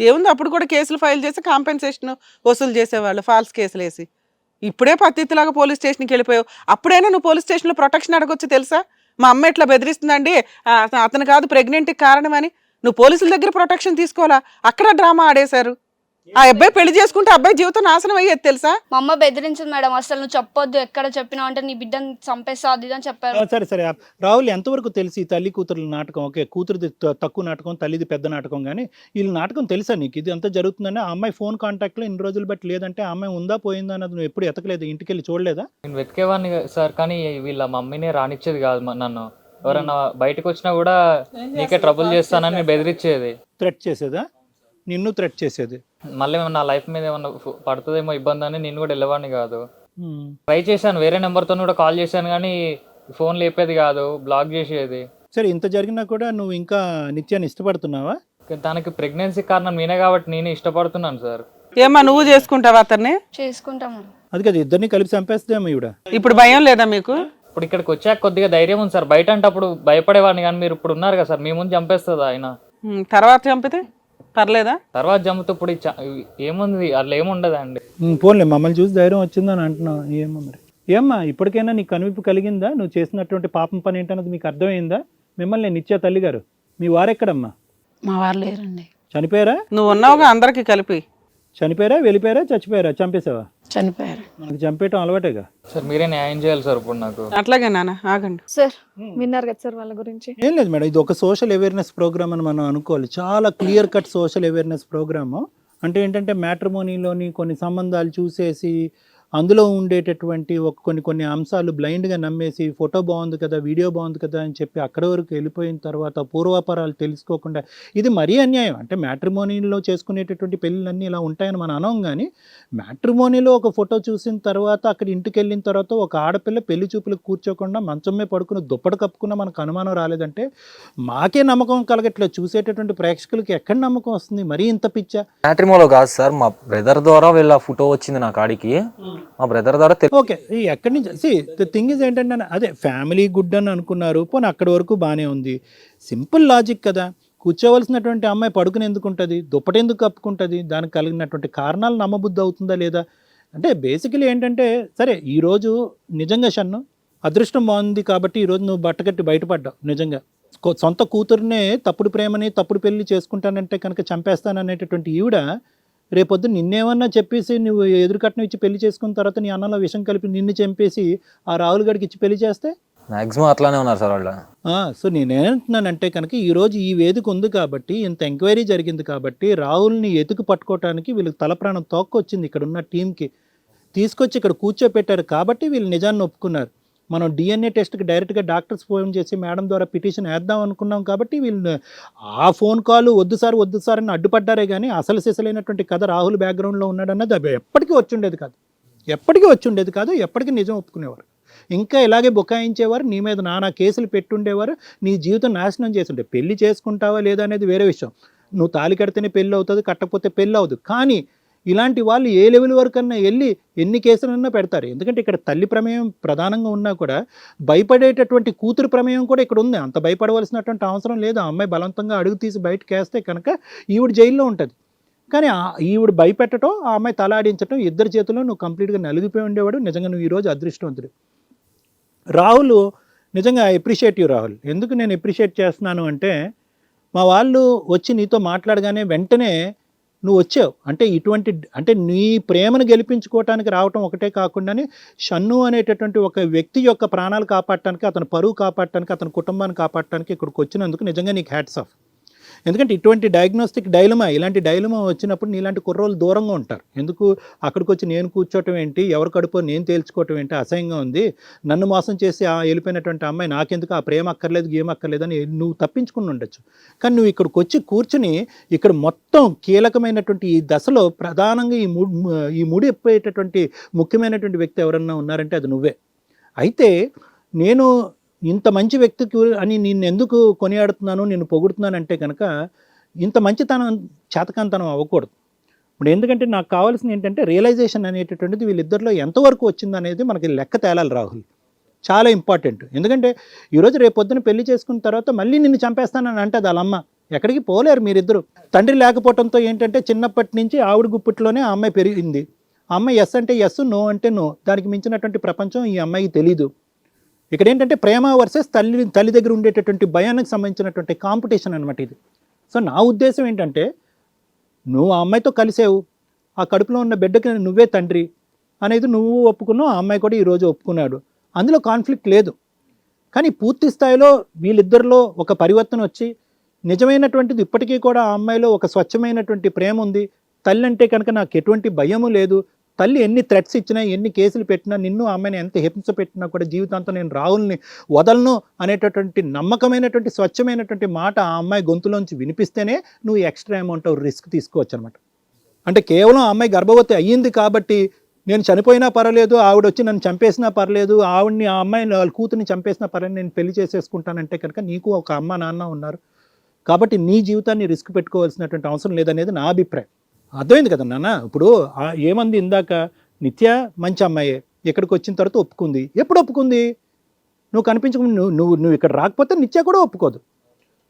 ఏముంది, అప్పుడు కూడా కేసులు ఫైల్ చేసి కాంపెన్సేషన్ వసూలు చేసేవాళ్ళు, ఫాల్స్ కేసులు వేసి. ఇప్పుడే పత్తిలాగా పోలీస్ స్టేషన్కి వెళ్ళిపోయావు. అప్పుడైనా నువ్వు పోలీస్ స్టేషన్లో ప్రొటెక్షన్ అడగొచ్చు తెలుసా? మా అమ్మ ఇట్లా బెదిరిస్తుందండి, అతను కాదు ప్రెగ్నెంట్కి కారణం అని. నువ్వు పోలీసుల దగ్గర ప్రొటెక్షన్ తీసుకోవాలా? అక్కడ డ్రామా ఆడేశారు. ఆ అబ్బాయి పెళ్లి చేసుకుంటే అబ్బాయి జీవితం నాశనం అయ్యేది తెలుసా? మా అమ్మ బెదిరించింది మేడం, అసలు నువ్వు చెప్పొద్దు, ఎక్కడ చెప్పినావు అంటే నీ బిడ్డని చంపేస్తా అది ఇది అని చెప్పారు. సరే సరే రాహుల్, ఎంతవరకు తెలిసి తల్లి కూతురు నాటకం? ఓకే, కూతురుది తక్కువ నాటకం, తల్లిది పెద్ద నాటకం, కానీ వీళ్ళ నాటకం తెలుసా నీకు? ఇది అంతా జరుగుతుందని ఆ అమ్మాయి ఫోన్ కాంటాక్ట్లో ఇన్ని రోజులు బట్టి లేదంటే ఆ అమ్మాయి ఉందా పోయిందా అన్నది నువ్వు ఎప్పుడు ఎతకలేదు, ఇంటికి వెళ్ళి చూడలేదా? నేను వెతికేవాడిని సార్, కానీ వీళ్ళ మమ్మీనే రానిచ్చేది కాదు నన్ను. ఎవరన్నా బయటకు వచ్చినా కూడా నీకే ట్రబుల్ చేస్తానని బెదిరించేది. థ్రెట్ చేసేదా? నిన్ను థ్రెట్ చేసేది? మళ్ళీ నా లైఫ్ మీద ఏమన్నా పడుతుందేమో ఇబ్బంది అని నేను కూడా వెళ్ళేవాడిని కాదు. ట్రై చేశాను, వేరే నెంబర్తో కూడా కాల్ చేశాను, కానీ ఫోన్ లేపేది కాదు, బ్లాక్ చేసేది. సరే, ఇంత జరిగినా కూడా నువ్వు ఇంకా నిత్యాన్ని ఇష్టపడుతున్నావా? తనకి ప్రెగ్నెన్సీ కారణం నేనే కాబట్టి నేనే ఇష్టపడుతున్నాను సార్. ఏమ్మా నువ్వు చేసుకుంటావా అతన్ని? చేసుకుంటాము. అది కదా, ఇద్దరిని కలిపి చంపేస్తేమో ఈవిడ. ఇప్పుడు భయం లేదా మీకు? ఇప్పుడు ఇక్కడికి వచ్చాక కొద్దిగా ధైర్యం ఉంది సార్. బయట అంటే అప్పుడు భయపడేవాడిని, కానీ మీరు ఇప్పుడు ఉన్నారు కదా సార్, మీ ముందు చంపేస్తుంది ఆయన. తర్వాత చంపితే పర్లేదా? తర్వాత చంపుతూ ఇప్పుడు ఏముంది, అట్లా ఏముండదండి. పోన్లే, మమ్మల్ని చూసి ధైర్యం వచ్చిందని అంటున్నావు. ఏమో మరి, ఏమ్మా ఇప్పటికైనా నీకు కనువిప్పు కలిగిందా? నువ్వు చేసినటువంటి పాపం పని ఏంటన్నది మీకు అర్థమైందా? మిమ్మల్ని నిత్య తల్లి గారు, మీ వారెక్కడమ్మా? మా వారు లేరండి. చనిపోయారా? నువ్వు ఉన్నావుగా అందరికి కలిపి. చనిపోయారా, వెళ్ళిపోయారా, చచ్చిపోయారా, చంపేసావా? చనిపోయారు. మనకు చంపేయటం అలవాటేగా. సార్ మీరే న్యాయం చేయాలి సార్ ఇప్పుడు నాకు. అట్లాగే నాన్న, ఆగండి. సార్ విన్నారు కదా సార్ వాళ్ళ గురించి. ఏం లేదు మేడం, ఇది ఒక సోషల్ అవేర్నెస్ ప్రోగ్రామ్ అని మనం అనుకోవాలి. చాలా clear cut social awareness programme. అంటే ఏంటంటే మ్యాట్రిమోనీలోని కొన్ని సంబంధాలు చూసేసి అందులో ఉండేటటువంటి కొన్ని అంశాలు బ్లైండ్గా నమ్మేసి ఫోటో బాగుంది కదా, వీడియో బాగుంది కదా అని చెప్పి అక్కడి వరకు వెళ్ళిపోయిన తర్వాత పూర్వాపరాలు తెలుసుకోకుండా, ఇది మరీ అన్యాయం. అంటే మ్యాట్రిమోనీలో చేసుకునేటటువంటి పెళ్ళిళ్ళన్నీ ఇలా ఉంటాయని మనం అనం, కానీ మ్యాట్రిమోనీలో ఒక ఫోటో చూసిన తర్వాత అక్కడ ఇంటికి వెళ్ళిన తర్వాత ఒక ఆడపిల్ల పెళ్లి చూపులకు కూర్చోకుండా మంచమే పడుకుని దుప్పటి కప్పుకున్న మనకు అనుమానం రాలేదంటే మాకే నమ్మకం కలగట్లేదు. చూసేటటువంటి ప్రేక్షకులకి ఎక్కడ నమ్మకం వస్తుంది? మరీ ఇంత పిచ్చా? మ్యాట్రిమోలో కాదు సార్, మా బ్రదర్ ద్వారా వీళ్ళ ఫోటో వచ్చింది నా కాడికి. మా బ్రదర్ ద్వారా ఓకే, ఎక్కడి నుంచి ద థింగ్ ఇస్ ఏంటంటే అదే ఫ్యామిలీ గుడ్ అని అనుకున్నారు, పోనీ అక్కడి వరకు బాగానే ఉంది. సింపుల్ లాజిక్ కదా, కూర్చోవలసినటువంటి అమ్మాయి పడుకుని ఎందుకు ఉంటుంది, దుప్పటి ఎందుకు కప్పుకుంటుంది, దానికి కలిగినటువంటి కారణాలు నమ్మబుద్ధి అవుతుందా లేదా? అంటే బేసికలీ ఏంటంటే, సరే ఈరోజు నిజంగా షన్ను అదృష్టం బాగుంది కాబట్టి ఈరోజు నువ్వు బట్టకట్టి బయటపడ్డావు. నిజంగా సొంత కూతురునే తప్పుడు ప్రేమని తప్పుడు పెళ్లి చేసుకుంటానంటే కనుక చంపేస్తాననేటటువంటి ఈవిడ రేపొద్దు నిన్నేమన్నా చెప్పేసి నువ్వు ఎదురుకట్నం ఇచ్చి పెళ్లి చేసుకున్న తర్వాత నీ అన్నలో విషం కలిపి నిన్ను చంపేసి ఆ రాహుల్ గడికి ఇచ్చి పెళ్లి చేస్తే మాక్సిమం అట్లానే ఉన్నారు సార్ వాళ్ళు. సో నేనేమంటున్నానంటే కనుక ఈరోజు ఈ వేదిక ఉంది కాబట్టి, ఇంత ఎంక్వైరీ జరిగింది కాబట్టి, రాహుల్ని ఎతుకు పట్టుకోవటానికి వీళ్ళకి తల ప్రాణం తోక్కొచ్చింది. ఇక్కడ ఉన్న టీంకి తీసుకొచ్చి ఇక్కడ కూర్చోపెట్టారు కాబట్టి వీళ్ళు నిజాన్ని ఒప్పుకున్నారు. మనం డిఎన్ఏ టెస్ట్కి డైరెక్ట్గా డాక్టర్స్ ఫోన్ చేసి మేడం ద్వారా పిటిషన్ వేద్దాం అనుకున్నాం కాబట్టి వీళ్ళు ఆ ఫోన్ కాల్ వద్దు సార్ అని అడ్డుపడ్డారే, కానీ అసలు సిసలైనటువంటి కథ రాహుల్ బ్యాక్గ్రౌండ్లో ఉన్నాడన్నది అది ఎప్పటికీ వచ్చి ఉండేది కాదు, ఎప్పటికీ నిజం ఒప్పుకునేవారు. ఇంకా ఇలాగే బుకాయించేవారు, నీ మీద నానా కేసులు పెట్టుండేవారు, నీ జీవితం నాశనం చేస్తుండే. పెళ్లి చేసుకుంటావా లేదా అనేది వేరే విషయం. నువ్వు తాళి కడితేనే పెళ్ళి అవుతుంది, కట్టకపోతే పెళ్ళి అవుతుంది. కానీ ఇలాంటి వాళ్ళు ఏ లెవెల్ వరకన్నా వెళ్ళి ఎన్ని కేసులన్నా పెడతారు. ఎందుకంటే ఇక్కడ తల్లి ప్రమేయం ప్రధానంగా ఉన్నా కూడా భయపడేటటువంటి కూతురు ప్రమేయం కూడా ఇక్కడ ఉంది. అంత భయపడవలసినటువంటి అవసరం లేదు. ఆ అమ్మాయి బలవంతంగా అడుగు తీసి బయటకు వేస్తే కనుక ఈవిడ జైల్లో ఉంటుంది. కానీ ఈవిడ భయపెట్టడం, ఆ అమ్మాయి తలాడించడం, ఇద్దరి చేతుల్లో నువ్వు కంప్లీట్గా నలిగిపోయి ఉండేవాడు. నిజంగా నువ్వు ఈరోజు అదృష్టవంతుడు. రాహుల్, నిజంగా ఐ అప్రిషియేట్ యూ రాహుల్. ఎందుకు నేను అప్రిషియేట్ చేస్తున్నాను అంటే, మా వాళ్ళు వచ్చి నీతో మాట్లాడగానే వెంటనే నువ్వు వచ్చావు. అంటే నీ ప్రేమను గెలిపించుకోవటానికి రావటం ఒకటే కాకుండానే షన్ను అనేటటువంటి ఒక వ్యక్తి యొక్క ప్రాణాలు కాపాడటానికి, అతని పరువు కాపాడటానికి, అతని కుటుంబాన్ని కాపాడటానికి ఇక్కడికి వచ్చినందుకు నిజంగా నీకు హ్యాట్స్ ఆఫ్. ఎందుకంటే ఇటువంటి డయాగ్నోస్టిక్ డైలమా, ఇలాంటి డైలమా వచ్చినప్పుడు నీలాంటి కుర్రోళ్ళు దూరంగా ఉంటారు. ఎందుకు అక్కడికి వచ్చి నేను కూర్చోవటం ఏంటి, ఎవరి కడుపో నేను తేల్చుకోవటం ఏంటి, అసహ్యంగా ఉంది, నన్ను మోసం చేసి వెళ్ళిపోయినటువంటి అమ్మాయి నాకెందుకు, ఆ ప్రేమ అక్కర్లేదు గేమ్ అక్కర్లేదు అని నువ్వు తప్పించుకుని ఉండొచ్చు. కానీ నువ్వు ఇక్కడికి వచ్చి కూర్చుని ఇక్కడ మొత్తం కీలకమైనటువంటి ఈ దశలో ప్రధానంగా ఈ ముడి ఎప్పేటటువంటి ముఖ్యమైనటువంటి వ్యక్తి ఎవరన్నా ఉన్నారంటే అది నువ్వే. అయితే నేను ఇంత మంచి వ్యక్తికి అని నిన్ను ఎందుకు కొనియాడుతున్నాను, నిన్ను పొగుడుతున్నాను అంటే కనుక ఇంత మంచితనం చేతకాంతనం అవ్వకూడదు. ఇప్పుడు ఎందుకంటే నాకు కావాల్సింది ఏంటంటే రియలైజేషన్ అనేటటువంటిది వీళ్ళిద్దరిలో ఎంతవరకు వచ్చింది అనేది మనకి లెక్క తేలాలి రాహుల్. చాలా ఇంపార్టెంట్. ఎందుకంటే ఈరోజు రేపు పొద్దున పెళ్లి చేసుకున్న తర్వాత మళ్ళీ నిన్ను చంపేస్తానని అంటే అది వాళ్ళమ్మ. ఎక్కడికి పోలేరు మీరిద్దరు. తండ్రి లేకపోవడంతో ఏంటంటే చిన్నప్పటి నుంచి ఆవిడ గుప్పిట్లోనే ఆ అమ్మాయి పెరిగింది. ఆ అమ్మాయి ఎస్ అంటే ఎస్, నో అంటే నో. దానికి మించినటువంటి ప్రపంచం ఈ అమ్మాయికి తెలీదు. ఇక్కడ ఏంటంటే ప్రేమ వర్సెస్ తల్లి దగ్గర ఉండేటటువంటి భయానికి సంబంధించినటువంటి కాంపిటీషన్ అనమాట ఇది. సో నా ఉద్దేశం ఏంటంటే, నువ్వు ఆ అమ్మాయితో కలిసావు, ఆ కడుపులో ఉన్న బిడ్డకి నువ్వే తండ్రి అనేది నువ్వు ఒప్పుకున్నావు, ఆ అమ్మాయి కూడా ఈరోజు ఒప్పుకున్నాడు. అందులో కాన్ఫ్లిక్ట్ లేదు. కానీ పూర్తి స్థాయిలో వీళ్ళిద్దరిలో ఒక పరివర్తన వచ్చి నిజమైనటువంటిది ఇప్పటికీ కూడా ఆ అమ్మాయిలో ఒక స్వచ్ఛమైనటువంటి ప్రేమ ఉంది. తల్లి అంటే కనుక నాకు ఎటువంటి భయము లేదు. తల్లి ఎన్ని థ్రెట్స్ ఇచ్చినా, ఎన్ని కేసులు పెట్టినా, నిన్ను ఆ అమ్మాయిని ఎంత హింస పెట్టినా కూడా జీవితాంతం నేను రాహుల్ని వదలను అనేటటువంటి నమ్మకమైనటువంటి స్వచ్ఛమైనటువంటి మాట ఆ అమ్మాయి గొంతులోంచి వినిపిస్తేనే నువ్వు ఎక్స్ట్రా అమౌంట్ ఆఫ్ రిస్క్ తీసుకోవచ్చు అనమాట. అంటే కేవలం ఆ అమ్మాయి గర్భవతి అయ్యింది కాబట్టి నేను చనిపోయినా పర్వాలేదు, ఆవిడ వచ్చి నన్ను చంపేసినా పర్లేదు, ఆవిడ్ని ఆ అమ్మాయిని వాళ్ళ కూతుర్ని చంపేసినా పర్లేదు, నేను పెళ్లి చేసేసుకుంటానంటే కనుక నీకు ఒక అమ్మ నాన్న ఉన్నారు కాబట్టి నీ జీవితాన్ని రిస్క్ పెట్టుకోవాల్సినటువంటి అవసరం లేదనేది నా అభిప్రాయం. అర్థమైంది కదా నాన్న? ఇప్పుడు ఏమంది ఇందాక, నిత్య మంచి అమ్మాయే, ఇక్కడికి వచ్చిన తర్వాత ఒప్పుకుంది. ఎప్పుడు ఒప్పుకుంది? నువ్వు కనిపించకుండా నువ్వు ఇక్కడ రాకపోతే నిత్య కూడా ఒప్పుకోదు.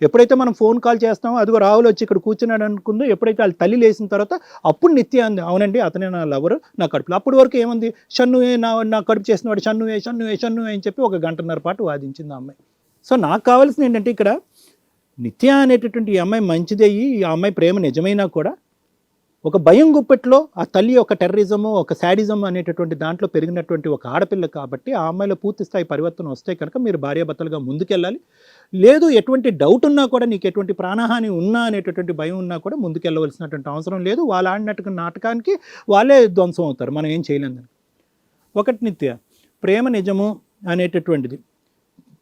ఎప్పుడైతే మనం ఫోన్ కాల్ చేస్తామో అదిగో రాహుల్ వచ్చి ఇక్కడ కూర్చున్నాడు అనుకుందో, ఎప్పుడైతే వాళ్ళ తల్లి లేచిన తర్వాత అప్పుడు నిత్య అంది అవునండి అతనే నా లవరు, నా కడుపులో. అప్పటి వరకు ఏమంది, షన్నువే నా కడుపు చేసినవాడు, షన్నువే అని చెప్పి 1 గంటన్నర పాటు వాదించింది ఆ అమ్మాయి. సో నాకు కావాల్సింది ఏంటంటే ఇక్కడ నిత్య అనేటటువంటి ఈ అమ్మాయి మంచిదయ్యి, ఈ అమ్మాయి ప్రేమ నిజమైనా కూడా ఒక భయం గుప్పెట్లో ఆ తల్లి ఒక టెర్రరిజము, ఒక శాడిజం అనేటటువంటి దాంట్లో పెరిగినటువంటి ఒక ఆడపిల్ల కాబట్టి ఆ అమ్మాయిలో పూర్తి స్థాయి పరివర్తన వస్తే కనుక మీరు భార్యాభర్తలుగా ముందుకెళ్ళాలి. లేదు ఎటువంటి డౌట్ ఉన్నా కూడా, నీకు ఎటువంటి ప్రాణహాని ఉన్నా అనేటటువంటి భయం ఉన్నా కూడా ముందుకెళ్ళవలసినటువంటి అవసరం లేదు. వాళ్ళు ఆడినట్టు నాటకానికి వాళ్ళే ధ్వంసం అవుతారు, మనం ఏం చేయలేం. ఒకటి నిత్య, ప్రేమ నిజము అనేటటువంటిది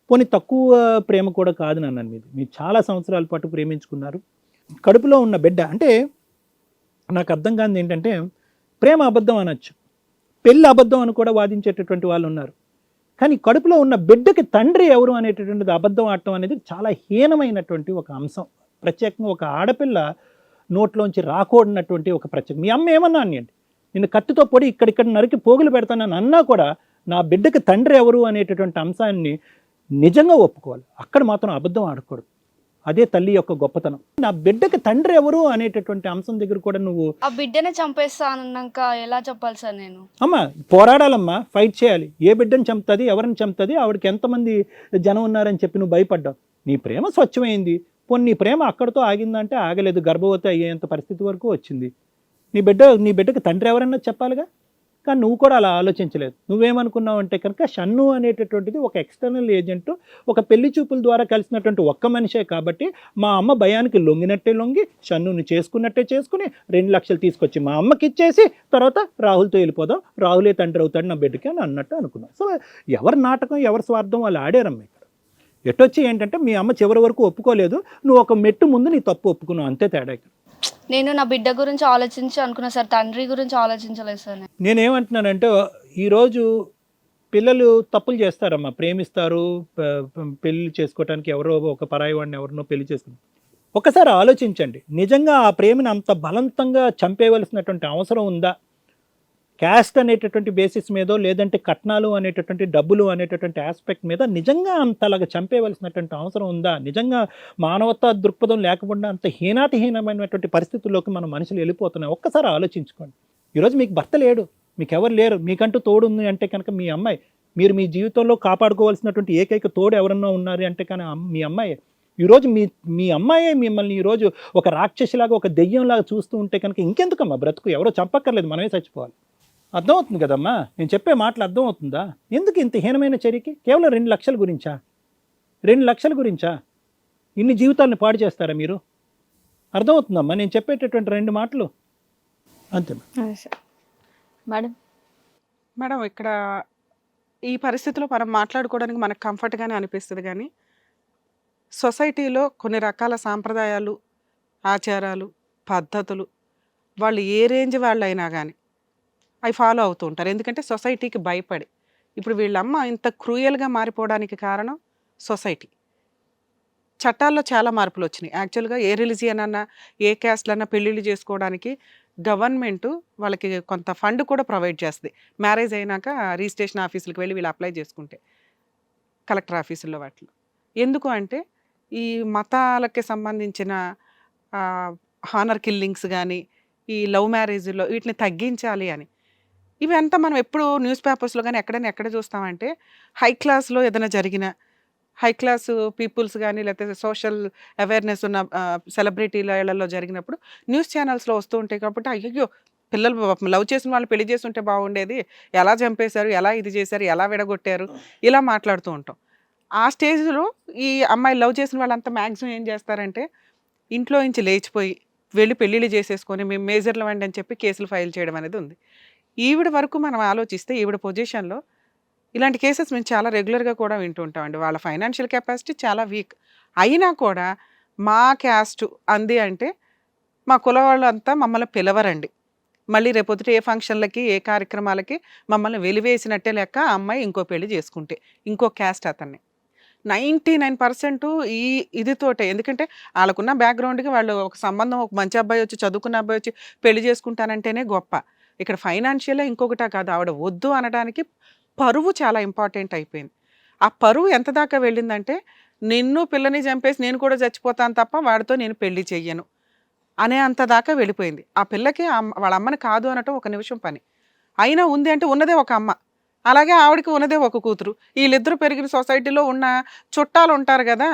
పోనీ తక్కువ ప్రేమ కూడా కాదు నన్ను మీద. మీరు చాలా సంవత్సరాల పాటు ప్రేమించుకున్నారు. కడుపులో ఉన్న బిడ్డ అంటే నాకు అర్థం కానిది ఏంటంటే, ప్రేమ అబద్ధం అనొచ్చు, పెళ్ళి అబద్ధం అని కూడా వాదించేటటువంటి వాళ్ళు ఉన్నారు. కానీ కడుపులో ఉన్న బిడ్డకి తండ్రి ఎవరు అనేటటువంటిది అబద్ధం ఆడటం అనేది చాలా హీనమైనటువంటి ఒక అంశం. ప్రత్యేకంగా ఒక ఆడపిల్ల నోట్లోంచి రాకూడనటువంటి ఒక ప్రత్యేకం. మీ అమ్మ ఏమన్నా అనియండి, నిన్ను కత్తితో పొడి ఇక్కడిక్కడ నరికి పోగులు పెడతానని అన్నా కూడా నా బిడ్డకి తండ్రి ఎవరు అనేటటువంటి అంశాన్ని నిజంగా ఒప్పుకోవాలి. అక్కడ మాత్రం అబద్ధం ఆడకూడదు. అదే తల్లి యొక్క గొప్పతనం. నా బిడ్డకి తండ్రి ఎవరు అనేటటువంటి అంశం దగ్గర కూడా నువ్వు ఆ బిడ్డనే చంపేస్తా అన్నాక ఎలా చెప్పాలి సార్ నేను? అమ్మా పోరాడాలమ్మా, ఫైట్ చేయాలి. ఏ బిడ్డని చంపుతుంది, ఎవరిని చంపుతుంది, ఆవిడకి ఎంతమంది జనం ఉన్నారని చెప్పి నువ్వు భయపడ్డావు. నీ ప్రేమ స్వచ్ఛమైంది. పోనీ నీ ప్రేమ అక్కడితో ఆగిందంటే ఆగలేదు, గర్భవతి అయ్యేంత పరిస్థితి వరకు వచ్చింది. నీ బిడ్డకి తండ్రి ఎవరన్నా చెప్పాలిగా. కానీ నువ్వు కూడా అలా ఆలోచించలేదు. నువ్వేమనుకున్నావు అంటే కనుక షన్ను అనేటటువంటిది ఒక ఎక్స్టర్నల్ ఏజెంట్, ఒక పెళ్లి చూపుల ద్వారా కలిసినటువంటి ఒక్క మనిషే కాబట్టి మా అమ్మ భయానికి లొంగినట్టే లొంగి, షన్నుని చేసుకున్నట్టే చేసుకుని 2 లక్షలు తీసుకొచ్చి మా అమ్మకి ఇచ్చేసి తర్వాత రాహుల్తో వెళ్ళిపోదాం, రాహులే తండ్రి అవుతాడు నా బిడ్డకి అని అన్నట్టు అనుకున్నాం. సో ఎవరి నాటకం ఎవరి స్వార్థం వాళ్ళు ఆడారమ్మ. ఇక్కడ ఎటొచ్చి ఏంటంటే మీ అమ్మ చివరి వరకు ఒప్పుకోలేదు, నువ్వు ఒక మెట్టు ముందు నీ తప్పు ఒప్పుకున్నావు, అంతే తేడా. ఇక్కడ నేను నా బిడ్డ గురించి ఆలోచించి అనుకున్నా సార్, తండ్రి గురించి ఆలోచించలేదు సార్. నేనేమంటున్నానంటే ఈరోజు పిల్లలు తప్పులు చేస్తారమ్మా, ప్రేమిస్తారు, పెళ్లి చేసుకోవటానికి ఎవరో ఒక పరాయి వాడిని ఎవరినో పెళ్లి చేసుకుని. ఒకసారి ఆలోచించండి, నిజంగా ఆ ప్రేమను అంత బలవంతంగా చంపేయవలసినటువంటి అవసరం ఉందా? క్యాస్ట్ అనేటటువంటి బేసిస్ మీదో, లేదంటే కట్నాలు అనేటటువంటి డబ్బులు అనేటటువంటి ఆస్పెక్ట్ మీద నిజంగా అంతలాగా చంపేయవలసినటువంటి అవసరం ఉందా? నిజంగా మానవతా దృక్పథం లేకుండా అంత హీనాతిహీనమైనటువంటి పరిస్థితుల్లోకి మన మనుషులు వెళ్ళిపోతున్నాయి. ఒక్కసారి ఆలోచించుకోండి. ఈరోజు మీకు భర్త లేడు, మీకు ఎవరు లేరు, మీకంటూ తోడు ఉంది అంటే కనుక మీ అమ్మాయి. మీరు మీ జీవితంలో కాపాడుకోవాల్సినటువంటి ఏకైక తోడు ఎవరన్నా ఉన్నారు అంటే కానీ మీ అమ్మాయి. ఈరోజు మీ అమ్మాయే మిమ్మల్ని ఈరోజు ఒక రాక్షసిలాగా, ఒక దెయ్యంలాగా చూస్తూ ఉంటే కనుక ఇంకెందుకమ్మా బ్రతుకు? ఎవరో చంపక్కర్లేదు, మనమే చచ్చిపోవాలి. అర్థమవుతుంది కదమ్మా నేను చెప్పే మాటలు? అర్థమవుతుందా? ఎందుకు ఇంత హీనమైన చర్యకి? కేవలం 2 లక్షల గురించా? 2 లక్షల గురించా ఇన్ని జీవితాలను పాడు చేస్తారా మీరు? అర్థమవుతుందమ్మా నేను చెప్పేటటువంటి 2 మాటలు? అంతే మేడం ఇక్కడ ఈ పరిస్థితిలో మనం మాట్లాడుకోవడానికి మనకు కంఫర్ట్గానే అనిపిస్తుంది. కానీ సొసైటీలో కొన్ని రకాల సాంప్రదాయాలు, ఆచారాలు, పద్ధతులు వాళ్ళు ఏ రేంజ్ వాళ్ళు అయినా కానీ అవి ఫాలో అవుతూ ఉంటారు. ఎందుకంటే సొసైటీకి భయపడి. ఇప్పుడు వీళ్ళమ్మ ఇంత క్రూయల్గా మారిపోవడానికి కారణం సొసైటీ. చట్టాల్లో చాలా మార్పులు వచ్చినాయి. యాక్చువల్గా ఏ రిలీజియన్ అన్నా, ఏ క్యాస్ట్లన్నా పెళ్ళిళ్ళు చేసుకోవడానికి గవర్నమెంట్ వాళ్ళకి కొంత ఫండ్ కూడా ప్రొవైడ్ చేస్తుంది. మ్యారేజ్ అయినాక రిజిస్ట్రేషన్ ఆఫీసులకు వెళ్ళి వీళ్ళు అప్లై చేసుకుంటే, కలెక్టర్ ఆఫీసుల్లో వాటిలో. ఎందుకు అంటే ఈ మతాలకి సంబంధించిన హానర్ కిల్లింగ్స్ కానీ, ఈ లవ్ మ్యారేజ్లో వీటిని తగ్గించాలి అని. ఇవంతా మనం ఎప్పుడు న్యూస్ పేపర్స్లో కానీ ఎక్కడ చూస్తామంటే, హై క్లాస్లో ఏదైనా జరిగిన, హై క్లాస్ పీపుల్స్ కానీ లేకపోతే సోషల్ అవేర్నెస్ ఉన్న సెలబ్రిటీల ఇళ్లలో జరిగినప్పుడు న్యూస్ ఛానల్స్లో వస్తూ ఉంటాయి. కాబట్టి అయ్యో పిల్లలు లవ్ చేసిన వాళ్ళు పెళ్లి చేస్తుంటే బాగుండేది, ఎలా చంపేశారు, ఎలా ఇది చేశారు, ఎలా విడగొట్టారు, ఇలా మాట్లాడుతూ ఉంటాం. ఆ స్టేజ్లో ఈ అమ్మాయి లవ్ చేసిన వాళ్ళంతా మ్యాక్సిమం ఏం చేస్తారంటే ఇంట్లో నుంచి లేచిపోయి వెళ్ళి పెళ్ళిళ్ళు చేసేసుకొని మేము మేజర్లు వండి అని చెప్పి కేసులు ఫైల్ చేయడం అనేది ఉంది. ఈవిడ వరకు మనం ఆలోచిస్తే ఈవిడ పొజిషన్లో ఇలాంటి కేసెస్ మేము చాలా రెగ్యులర్గా కూడా వింటూ ఉంటామండి. వాళ్ళ ఫైనాన్షియల్ కెపాసిటీ చాలా వీక్ అయినా కూడా మా క్యాస్ట్ అంది అంటే మా కుల వాళ్ళంతా మమ్మల్ని పిలవరండి. మళ్ళీ రేపొద్దుట ఏ ఫంక్షన్లకి ఏ కార్యక్రమాలకి మమ్మల్ని వెలివేసినట్టే లెక్క ఆ అమ్మాయి ఇంకో పెళ్లి చేసుకుంటే ఇంకో క్యాస్ట్ అతన్ని. 99% ఈ ఇదితోటే, ఎందుకంటే వాళ్ళకున్న బ్యాక్గ్రౌండ్కి వాళ్ళు ఒక సంబంధం, ఒక మంచి అబ్బాయి వచ్చి చదువుకున్న అబ్బాయి వచ్చి పెళ్లి చేసుకుంటానంటేనే గొప్ప. ఇక్కడ ఫైనాన్షియల్ ఇంకొకటా కాదు, ఆవిడ వద్దు అనడానికి పరువు చాలా ఇంపార్టెంట్ అయిపోయింది. ఆ పరువు ఎంత దాకా వెళ్ళిందంటే నిన్ను పిల్లని చంపేసి నేను కూడా చచ్చిపోతాను తప్ప వాడితో నేను పెళ్లి చెయ్యను అనే అంత దాకా వెళ్ళిపోయింది. ఆ పిల్లకి వాళ్ళ అమ్మని కాదు అనటం ఒక నిమిషం పని. అయినా ఉంది అంటే ఉన్నదే ఒక అమ్మ, అలాగే ఆవిడకి ఉన్నదే ఒక కూతురు. వీళ్ళిద్దరూ పెరిగిన సొసైటీలో ఉన్న చుట్టాలు ఉంటారు కదా,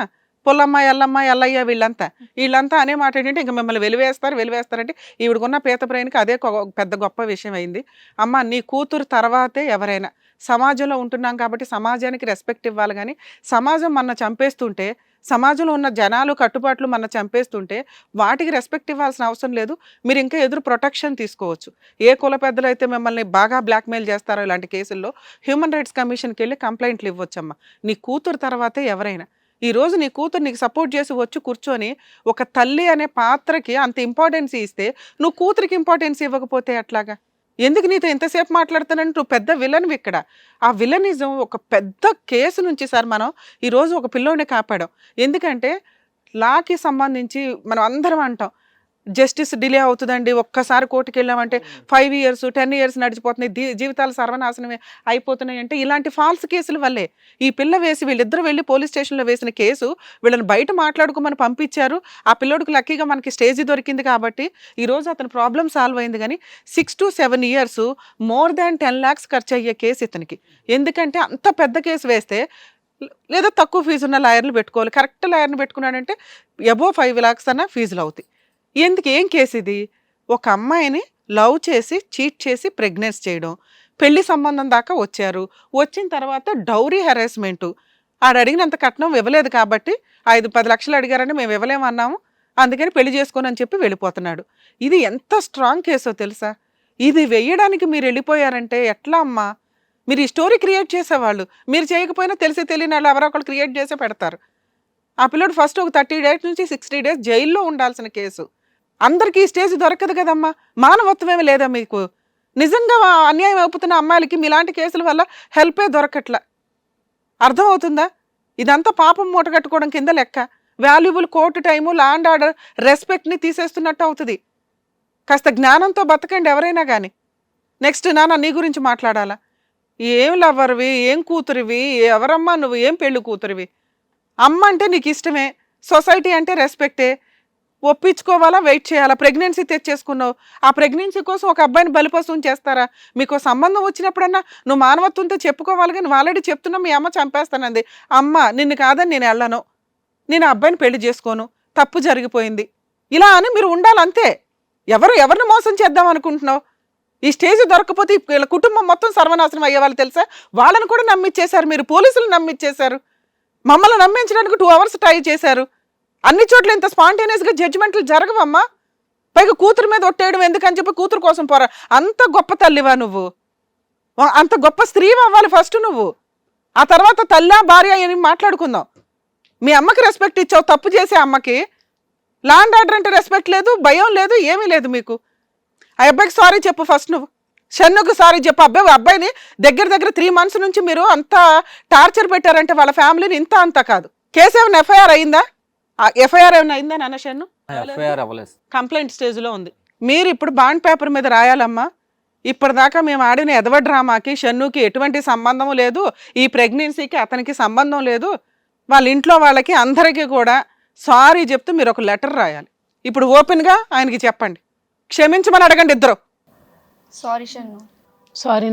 పుల్లమ్మ ఎల్లమ్మ ఎల్లయ్య, వీళ్ళంతా అనే మాట ఏంటంటే ఇంకా మిమ్మల్ని వెలివేస్తారంటే ఈవిడకున్న పీత బ్రెయిన్కి అదే పెద్ద గొప్ప విషయం అయింది. అమ్మ నీ కూతురు తర్వాతే ఎవరైనా, సమాజంలో ఉంటున్నాం కాబట్టి సమాజానికి రెస్పెక్ట్ ఇవ్వాలి, కానీ సమాజం మన చంపేస్తుంటే, సమాజంలో ఉన్న జనాలు కట్టుబాట్లు మన చంపేస్తుంటే వాటికి రెస్పెక్ట్ ఇవ్వాల్సిన అవసరం లేదు. మీరు ఇంకా ఎదురు ప్రొటెక్షన్ తీసుకోవచ్చు. ఏ కుల పెద్దలు అయితే మిమ్మల్ని బాగా బ్లాక్మెయిల్ చేస్తారో ఇలాంటి కేసుల్లో హ్యూమన్ రైట్స్ కమిషన్కి వెళ్ళి కంప్లైంట్లు ఇవ్వచ్చమ్మా. నీ కూతురు తర్వాతే ఎవరైనా. ఈరోజు నీ కూతురు నీకు సపోర్ట్ చేసి వచ్చి కూర్చొని ఒక తల్లి అనే పాత్రకి అంత ఇంపార్టెన్స్ ఇస్తే నువ్వు కూతురికి ఇంపార్టెన్స్ ఇవ్వకపోతే ఎట్లాగా? ఎందుకు నీతో ఎంతసేపు మాట్లాడుతానంటే నువ్వు పెద్ద విలన్వి ఇక్కడ. ఆ విలనిజం ఒక పెద్ద కేసు నుంచి సార్ మనం ఈరోజు ఒక పిల్లోడిని కాపాడాం. ఎందుకంటే లాకి సంబంధించి మనం అందరం అంటాం జస్టిస్ డిలే అవుతుందండి, ఒక్కసారి కోర్టుకు వెళ్ళామంటే 5 years 10 years నడిచిపోతున్నాయి, జీవితాలు సర్వనాశనమే అయిపోతున్నాయి అంటే ఇలాంటి ఫాల్స్ కేసుల వల్లే. ఈ పిల్ల వేసి వీళ్ళిద్దరూ వెళ్ళి పోలీస్ స్టేషన్లో వేసిన కేసు వీళ్ళని బయట మాట్లాడుకోమని పంపించారు. ఆ పిల్లోడికి లక్కీగా మనకి స్టేజ్ దొరికింది కాబట్టి ఈరోజు అతని ప్రాబ్లం సాల్వ్ అయింది. కానీ 6 to 7 years more than 10 lakhs ఖర్చు అయ్యే కేసు ఇతనికి. ఎందుకంటే అంత పెద్ద కేసు వేస్తే లేదా తక్కువ ఫీజు ఉన్న లాయర్లు పెట్టుకోవాలి, కరెక్ట్ లాయర్ని పెట్టుకున్నాడంటే అబోవ్ 5 lakhs అన్న ఫీజులు అవుతాయి. ఎందుకు? ఏం కేసు ఇది? ఒక అమ్మాయిని లవ్ చేసి చీట్ చేసి ప్రెగ్నెన్స్ చేయడం, పెళ్లి సంబంధం దాకా వచ్చారు, వచ్చిన తర్వాత డౌరీ హెరాస్మెంటు, ఆడ అడిగినంత కట్నం ఇవ్వలేదు కాబట్టి 5-10 లక్షలు అడిగారని మేము ఇవ్వలేమన్నాము, అందుకని పెళ్లి చేసుకోనని చెప్పి వెళ్ళిపోతున్నాడు. ఇది ఎంత స్ట్రాంగ్ కేసో తెలుసా? ఇది వెయ్యడానికి మీరు వెళ్ళిపోయారంటే ఎట్లా అమ్మా? మీరు ఈ స్టోరీ క్రియేట్ చేసేవాళ్ళు, మీరు చేయకపోయినా తెలిసి తెలియని వాళ్ళు ఎవరో ఒకళ్ళు క్రియేట్ చేసే పెడతారు. ఆ పిల్లడు ఫస్ట్ ఒక 30 days నుంచి 60 days జైల్లో ఉండాల్సిన కేసు. అందరికీ ఈ స్టేజ్ దొరకదు కదమ్మా. మానవత్వమే లేదా మీకు? నిజంగా అన్యాయం అయిపోతున్న అమ్మాయిలకి మీలాంటి కేసుల వల్ల హెల్పే దొరకట్లా. అర్థమవుతుందా? ఇదంతా పాపం మూట కట్టుకోవడం కింద లెక్క. Valuable court time, land order, రెస్పెక్ట్ని తీసేస్తున్నట్టు అవుతుంది. కాస్త జ్ఞానంతో బతకండి ఎవరైనా కానీ. నెక్స్ట్ నాన్న నీ గురించి మాట్లాడాలా? ఏం లవ్వర్వి, ఏం కూతురివి, ఎవరమ్మా నువ్వు, ఏం పెళ్ళి కూతురివి? అమ్మ అంటే నీకు ఇష్టమే, సొసైటీ అంటే రెస్పెక్టే. ఒప్పించుకోవాలా, వెయిట్ చేయాలా? ప్రెగ్నెన్సీ తెచ్చేసుకున్నావు, ఆ ప్రెగ్నెన్సీ కోసం ఒక అబ్బాయిని బలిపశువుని చేస్తారా? మీకు సంబంధం వచ్చినప్పుడన్నా నువ్వు మానవత్వంతో చెప్పుకోవాలి. కానీ ఆల్రెడీ చెప్తున్నా మీ అమ్మ చంపేస్తానంది. అమ్మ నిన్ను కాదని నేను వెళ్ళను, నేను ఆ అబ్బాయిని పెళ్లి చేసుకోను, తప్పు జరిగిపోయింది, ఇలా అని మీరు ఉండాలి అంతే. ఎవరిని మోసం చేద్దాం అనుకుంటున్నావు? ఈ స్టేజ్ దొరకపోతే వీళ్ళ కుటుంబం మొత్తం సర్వనాశనం అయ్యేవాళ్ళు తెలుసా? వాళ్ళని కూడా నమ్మిచ్చేశారు మీరు, పోలీసులు నమ్మిచ్చేశారు, మమ్మల్ని నమ్మించడానికి 2 hours ట్రై చేశారు. అన్ని చోట్ల ఇంత స్పాంటేనియస్గా జడ్జిమెంట్లు జరగవమ్మా. పైగా కూతురు మీద ఒట్టేయడం ఎందుకని చెప్పి కూతురు కోసం పోరా. అంత గొప్ప తల్లివా నువ్వు? అంత గొప్ప స్త్రీవి అవ్వాలి ఫస్ట్ నువ్వు, ఆ తర్వాత తల్లి భార్య అని మాట్లాడుకుందాం. మీ అమ్మకి రెస్పెక్ట్ ఇచ్చావు, తప్పు చేసే అమ్మకి. ల్యాండ్ ఆర్డర్ అంటే రెస్పెక్ట్ లేదు, భయం లేదు, ఏమీ లేదు మీకు. ఆ అబ్బాయికి సారీ చెప్పు ఫస్ట్ నువ్వు, షన్నుకు సారీ చెప్పు. అబ్బాయిని దగ్గర 3 months నుంచి మీరు అంత టార్చర్ పెట్టారంటే వాళ్ళ ఫ్యామిలీని ఇంత అంత కాదు. కేసు ఏమైనా ఎఫ్ఐఆర్ అయిందా? ఎఫ్ఐఆర్ ఏమైనా అయిందా నాన్న? షన్ను ఎఫ్ఐఆర్ అవ్వలేదు, కంప్లైంట్ స్టేజ్లో ఉంది. మీరు ఇప్పుడు బాండ్ పేపర్ మీద రాయాలమ్మా, ఇప్పటిదాకా మేము ఆడిన ఎదవ డ్రామాకి షన్నుకి ఎటువంటి సంబంధం లేదు, ఈ ప్రెగ్నెన్సీకి అతనికి సంబంధం లేదు, వాళ్ళ ఇంట్లో వాళ్ళకి అందరికీ కూడా సారీ చెప్తూ మీరు ఒక లెటర్ రాయాలి. ఇప్పుడు ఓపెన్గా ఆయనకి చెప్పండి, క్షమించమని అడగండి ఇద్దరు. సారీ షన్ను. సారీ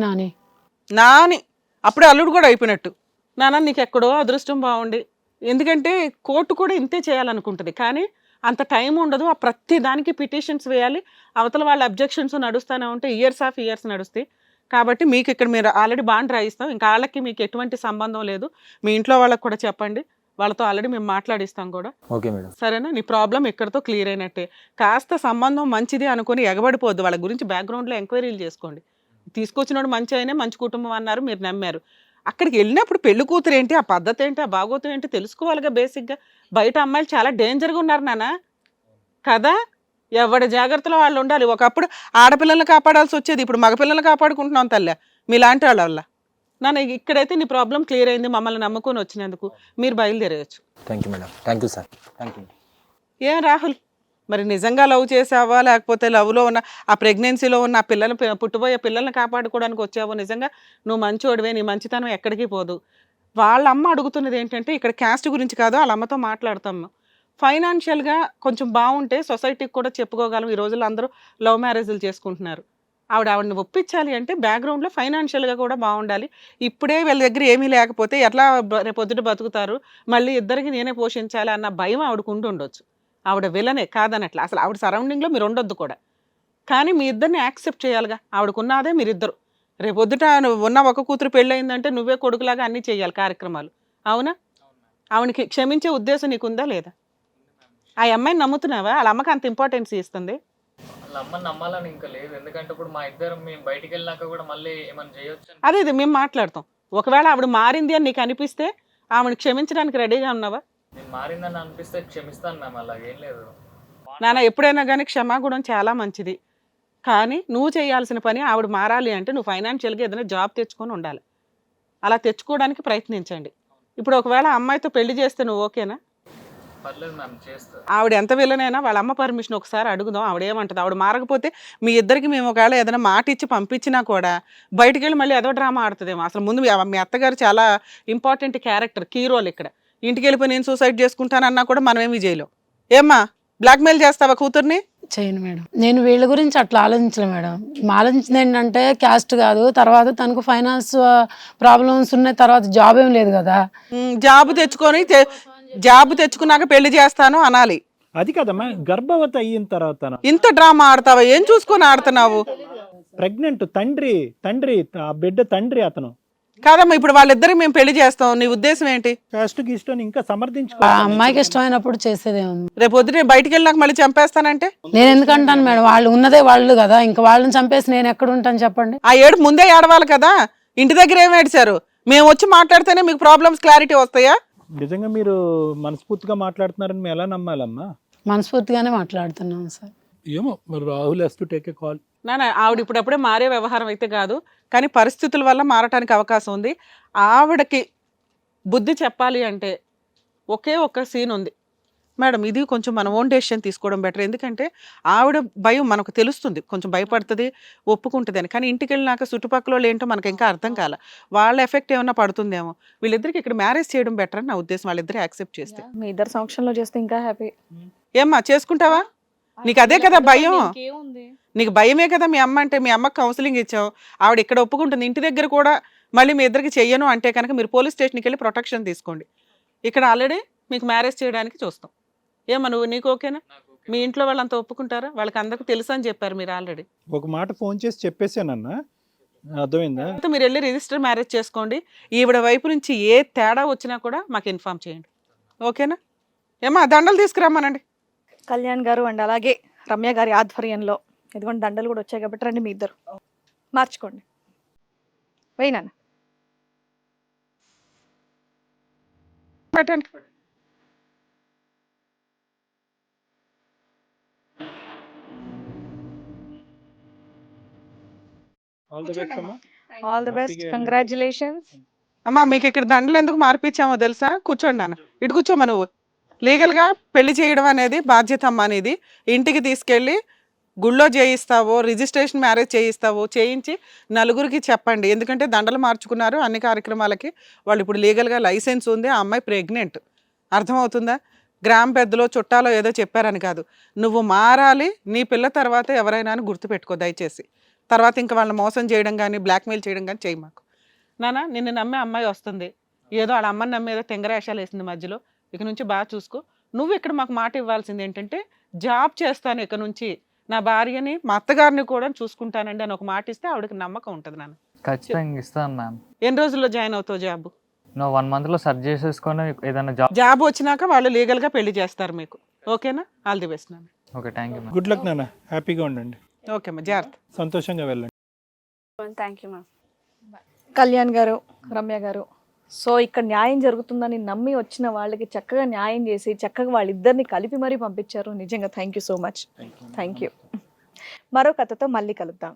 నాని అప్పుడే అల్లుడు కూడా అయిపోయినట్టు. నాన్న నీకు ఎక్కడో అదృష్టం బాగుండి, ఎందుకంటే కోర్టు కూడా ఇంతే చేయాలనుకుంటుంది, కానీ అంత టైం ఉండదు. ఆ ప్రతి దానికి పిటిషన్స్ వేయాలి, అవతల వాళ్ళ అబ్జెక్షన్స్ నడుస్తూనే ఉంటే ఇయర్స్ ఆఫ్ ఇయర్స్ నడుస్తాయి. కాబట్టి మీకు ఇక్కడ మీరు ఆల్రెడీ బాండ్ రాయిస్తాం, ఇంకా వాళ్ళకి మీకు ఎటువంటి సంబంధం లేదు. మీ ఇంట్లో వాళ్ళకి కూడా చెప్పండి, వాళ్ళతో ఆల్రెడీ మేము మాట్లాడిస్తాం కూడా. Okay madam. సరేనా? నీ ప్రాబ్లం ఇక్కడతో క్లియర్ అయినట్టే. కాస్త సంబంధం మంచిది అనుకుని ఎగబడిపోద్దు, వాళ్ళ గురించి బ్యాక్గ్రౌండ్లో ఎంక్వైరీలు చేసుకోండి. తీసుకొచ్చినోడు మంచి అయినా మంచి కుటుంబం అన్నారు, మీరు నమ్మారు. అక్కడికి వెళ్ళినప్పుడు పెళ్లి కూతురు ఏంటి, ఆ పద్ధతి ఏంటి, ఆ భాగోతం ఏంటి తెలుసుకోవాలిగా బేసిక్గా. బయట అమ్మాయిలు చాలా డేంజర్గా ఉన్నారు నాన్న కదా, ఎవరి జాగ్రత్తలో వాళ్ళు ఉండాలి. ఒకప్పుడు ఆడపిల్లల్ని కాపాడాల్సి వచ్చేది, ఇప్పుడు మగపిల్లల్ని కాపాడుకుంటున్నాం తల్లి మీలాంటి వాళ్ళ వల్ల. నాన్న ఇక్కడైతే నీ ప్రాబ్లం క్లియర్ అయింది, మమ్మల్ని నమ్ముకొని వచ్చినందుకు మీరు బయలుదేరేయచ్చు. Thank you madam. Thank you sir. Thank you. ఏం రాహుల్, మరి నిజంగా లవ్ చేసావా లేకపోతే లవ్లో ఉన్న ఆ ప్రెగ్నెన్సీలో ఉన్న ఆ పిల్లలు పుట్టబోయే పిల్లల్ని కాపాడుకోవడానికి వచ్చావో? నిజంగా నువ్వు మంచోడివే, నీ మంచితనం ఎక్కడికి పోదు. వాళ్ళ అమ్మ అడుగుతున్నది ఏంటంటే, ఇక్కడ క్యాస్ట్ గురించి కాదు, వాళ్ళ అమ్మతో మాట్లాడతాము. ఫైనాన్షియల్గా కొంచెం బాగుంటే సొసైటీకి కూడా చెప్పుకోగలం. ఈ రోజుల్లో అందరూ లవ్ మ్యారేజ్లు చేసుకుంటున్నారు. ఆవిడని ఒప్పించాలి అంటే బ్యాక్గ్రౌండ్లో ఫైనాన్షియల్గా కూడా బాగుండాలి. ఇప్పుడే వీళ్ళ దగ్గర ఏమీ లేకపోతే ఎట్లా రేపొద్దుట బతుకుతారు, మళ్ళీ ఇద్దరికి నేనే పోషించాలి అన్న భయం ఆవిడకు ఉండొచ్చు. ఆవిడ విలనే కాదనట్లా, అసలు ఆవిడ సరౌండింగ్లో మీరు ఉండొద్దు కూడా. కానీ మీ ఇద్దరిని యాక్సెప్ట్ చేయాలిగా, ఆవిడకున్నదే మీరిద్దరు. రేపొద్దుట నువ్వు ఉన్న ఒక కూతురు పెళ్ళయిందంటే నువ్వే కొడుకులాగా అన్నీ చేయాలి కార్యక్రమాలు. అవునా? ఆవిడకి క్షమించే ఉద్దేశం నీకుందా లేదా? ఆ అమ్మాయిని నమ్ముతున్నావా? వాళ్ళ అమ్మకి అంత ఇంపార్టెన్స్ ఇస్తుంది. వాళ్ళ అమ్మని నమ్మాలని ఇంకా లేదు, ఎందుకంటే ఇప్పుడు మా ఇద్దరం మేము బయటికి వెళ్ళినాక కూడా మళ్ళీ ఏమైనా చేయొచ్చు. అదే ఇది మేము మాట్లాడతాం. ఒకవేళ ఆవిడ మారింది అని నీకు అనిపిస్తే ఆవిడని క్షమించడానికి రెడీగా ఉన్నావా? నేను మారిందని అనిపిస్తే క్షమిస్తాను మ్యామ్, అలాగేం లేదు. నాన్న ఎప్పుడైనా కానీ క్షమాగుణం చాలా మంచిది. కానీ నువ్వు చేయాల్సిన పని, ఆవిడ మారాలి అంటే నువ్వు ఫైనాన్షియల్గా ఏదైనా జాబ్ తెచ్చుకొని ఉండాలి. అలా తెచ్చుకోవడానికి ప్రయత్నించండి. ఇప్పుడు ఒకవేళ అమ్మాయితో పెళ్లి చేస్తే నువ్వు ఓకేనా? పర్లేదు మ్యామ్, చేస్తా. ఆవిడ ఎంత వెళ్ళనైనా వాళ్ళ అమ్మ పర్మిషన్ ఒకసారి అడుగుదాం, ఆవిడ ఏమంటుంది. ఆవిడ మారకపోతే మీ ఇద్దరికి మేము ఒకవేళ ఏదైనా మాట ఇచ్చి పంపించినా కూడా బయటికి వెళ్ళి మళ్ళీ ఏదో డ్రామా ఆడుతుందేమో. అసలు ముందు మీ అత్తగారు చాలా ఇంపార్టెంట్ క్యారెక్టర్, కీ రోల్ ఇక్కడ. ఇంటికి వెళ్ళిపోయి నేను సూసైడ్ చేసుకుంటానన్నా కూడా మనం ఏమీ చేయలేం. ఏమ్మా బ్లాక్మెయిల్ చేస్తావా కూతుర్ని? చేయను మేడం. నేను వీళ్ళ గురించి అట్లా ఆలోచించలే మేడం. ఆలోచించింది ఏంటంటే క్యాస్ట్ కాదు, తర్వాత తనకు ఫైనాన్స్ ప్రాబ్లమ్స్ ఉన్నాయి, తర్వాత జాబ్ ఏం లేదు కదా. జాబ్ తెచ్చుకున్నాక పెళ్లి చేస్తాను అనాలి. అది కదమ్మా, గర్భవతి అయిన తర్వాత ఇంత డ్రామా ఆడతావా? ఏం చూసుకొని ఆడుతున్నావు? ప్రెగ్నెంట్ తండ్రి ఆ బిడ్డ తండ్రి అతను కాదమ్మా, ఇప్పుడు వాళ్ళిద్దరికి మేము పెళ్లి చేస్తాం, నీ ఉద్దేశం ఏంటి? కాస్ట్ గిస్ట్ ఇంకా సమర్థించుకో. ఆ అమ్మాయికి ఇష్టమైనప్పుడు చేసేదే ఉంది. రేపు పొద్దునే బయటికి వెళ్ళినాక మళ్ళీ చంపేస్తానంటే నేను ఎందుకంటాను మేడం, వాళ్ళు ఉన్నదే వాళ్ళు కదా, ఇంకా వాళ్ళని చంపేసి నేను ఎక్కడ ఉంటాను చెప్పండి. ఆ ఏడు ముందే ఏడవాలి కదా. ఇంటి దగ్గర ఏం ఏడ్చారు? మేము వచ్చి మాట్లాడితేనే మీకు ప్రాబ్లమ్స్ క్లారిటీ వస్తాయా? నిజంగా మీరు మనస్ఫూర్తిగా మాట్లాడుతున్నారని మేము ఎలా నమ్మాలమ్మా? మనస్ఫూర్తిగానే మాట్లాడుతున్నాను సార్. ఏమో మరి Rahul has to take a call. నాన్న ఆవిడ ఇప్పుడప్పుడే మారే వ్యవహారం అయితే కాదు, కానీ పరిస్థితుల వల్ల మారటానికి అవకాశం ఉంది. ఆవిడకి బుద్ధి చెప్పాలి అంటే ఒకే ఒక్క సీన్ ఉంది మేడం. ఇది కొంచెం మన ఓన్ డెసిషన్ తీసుకోవడం బెటర్. ఎందుకంటే ఆవిడ భయం మనకు తెలుస్తుంది, కొంచెం భయపడుతుంది, ఒప్పుకుంటుంది అని. కానీ ఇంటికి వెళ్ళినాక చుట్టుపక్కల ఏంటో మనకి ఇంకా అర్థం కాల, వాళ్ళ ఎఫెక్ట్ ఏమన్నా పడుతుందేమో. వీళ్ళిద్దరికి ఇక్కడ మ్యారేజ్ చేయడం బెటర్ అని నా ఉద్దేశం, వాళ్ళిద్దరు యాక్సెప్ట్ చేస్తే. మీ ఇద్దరు సమక్షంలో చేస్తే ఇంకా హ్యాపీ. ఏమ్మా చేసుకుంటావా? నీకు అదే కదా భయం, నీకు భయమే కదా మీ అమ్మ అంటే. మీ అమ్మకి కౌన్సిలింగ్ ఇచ్చావు, ఆవిడ ఇక్కడ ఒప్పుకుంటుంది. ఇంటి దగ్గర కూడా మళ్ళీ మీ ఇద్దరికి చెయ్యను అంటే కనుక మీరు పోలీస్ స్టేషన్కి వెళ్ళి ప్రొటెక్షన్ తీసుకోండి. ఇక్కడ ఆల్రెడీ మీకు మ్యారేజ్ చేయడానికి చూస్తాం. ఏమా నువ్వు, నీకు ఓకేనా? మీ ఇంట్లో వాళ్ళంతా ఒప్పుకుంటారా? వాళ్ళకి అందరికీ తెలుసు అని చెప్పారు మీరు ఆల్రెడీ. ఒక మాట ఫోన్ చేసి చెప్పేసానన్నా, అర్థమైందా? మీరు వెళ్ళి రిజిస్టర్ మ్యారేజ్ చేసుకోండి. ఈవిడ వైపు నుంచి ఏ తేడా వచ్చినా కూడా మాకు ఇన్ఫార్మ్ చేయండి, ఓకేనా? ఏమా దండలు తీసుకురమ్మనండి. కళ్యాణ్ గారు అండ్ అలాగే రమ్య గారి ఆధ్వర్యంలో ఇదిగోండి దండలు కూడా వచ్చాయి కాబట్టి రండి, మీ ఇద్దరు మార్చుకోండి. వెయ్యినా పెట్టండి. ఆల్ ది బెస్ట్ అమ్మా. All the best, congratulations. అమ్మా మీకు ఇక్కడ దండలు ఎందుకు మార్పించామో తెలుసా? కూర్చోండి నాన్న, ఇటు కూర్చోమ్మా. నువ్వు లీగల్గా పెళ్లి చేయడం అనేది బాధ్యత అమ్మా అనేది. ఇంటికి తీసుకెళ్ళి గుళ్ళో చేయిస్తావో, రిజిస్ట్రేషన్ మ్యారేజ్ చేయిస్తావో చేయించి నలుగురికి చెప్పండి. ఎందుకంటే దండలు మార్చుకున్నారు అన్ని కార్యక్రమాలకి, వాళ్ళు ఇప్పుడు లీగల్గా లైసెన్స్ ఉంది. ఆ అమ్మాయి ప్రెగ్నెంట్, అర్థమవుతుందా? గ్రామ పెద్దలో చుట్టాలో ఏదో చెప్పారని కాదు, నువ్వు మారాలి. నీ పిల్ల తర్వాత ఎవరైనా అని గుర్తుపెట్టుకో దయచేసి. తర్వాత ఇంకా వాళ్ళని మోసం చేయడం కానీ బ్లాక్మెయిల్ చేయడం కానీ చేయి మాకు. నాన్న నిన్ను నమ్మే అమ్మాయి వస్తుంది, ఏదో వాళ్ళ అమ్మని నమ్మేదో తెంగరేషాలు వేసింది మధ్యలో. ఇక నుంచి బాగా చూసుకో. నువ్వు ఇక్కడ మాకు మాట ఇవ్వాల్సింది ఏంటంటే జాబ్ చేస్తాను ఇక నుంచి, నా భార్యని మా అత్తగారిని కూడా చూసుకుంటానండి అని ఒక మాట ఇస్తే ఆవిడకి నమ్మకం ఉంటుంది నాన్న. ఖచ్చితంగా ఇస్తాను మ్యామ్. ఎన్ని రోజుల్లో జాయిన్ అవుతావు జాబ్? నువ్వు 1 monthలో సెర్చ్ చేసేసుకొని ఏదైనా జాబ్. జాబ్ వచ్చినాక వాళ్ళు లీగల్గా పెళ్లి చేస్తారు మీకు. ఓకేనా? ఆల్ ది బెస్ట్ నాన్న. Okay, thank you ma'am. Good luck నాన్న, హ్యాపీగా ఉండండి, ఓకే అమ్మా, జాగ్రత్త. సంతోషంగా వెళ్ళండి. Thank you ma'am. కళ్యాణ్ గారు, రమ్య గారు, సో ఇక్కడ న్యాయం జరుగుతుందని నమ్మి వచ్చిన వాళ్ళకి చక్కగా న్యాయం చేసి చక్కగా వాళ్ళిద్దరిని కలిపి మరీ పంపించారు. నిజంగా thank you so much. Thank you. మరో కథతో మళ్ళీ కలుద్దాం.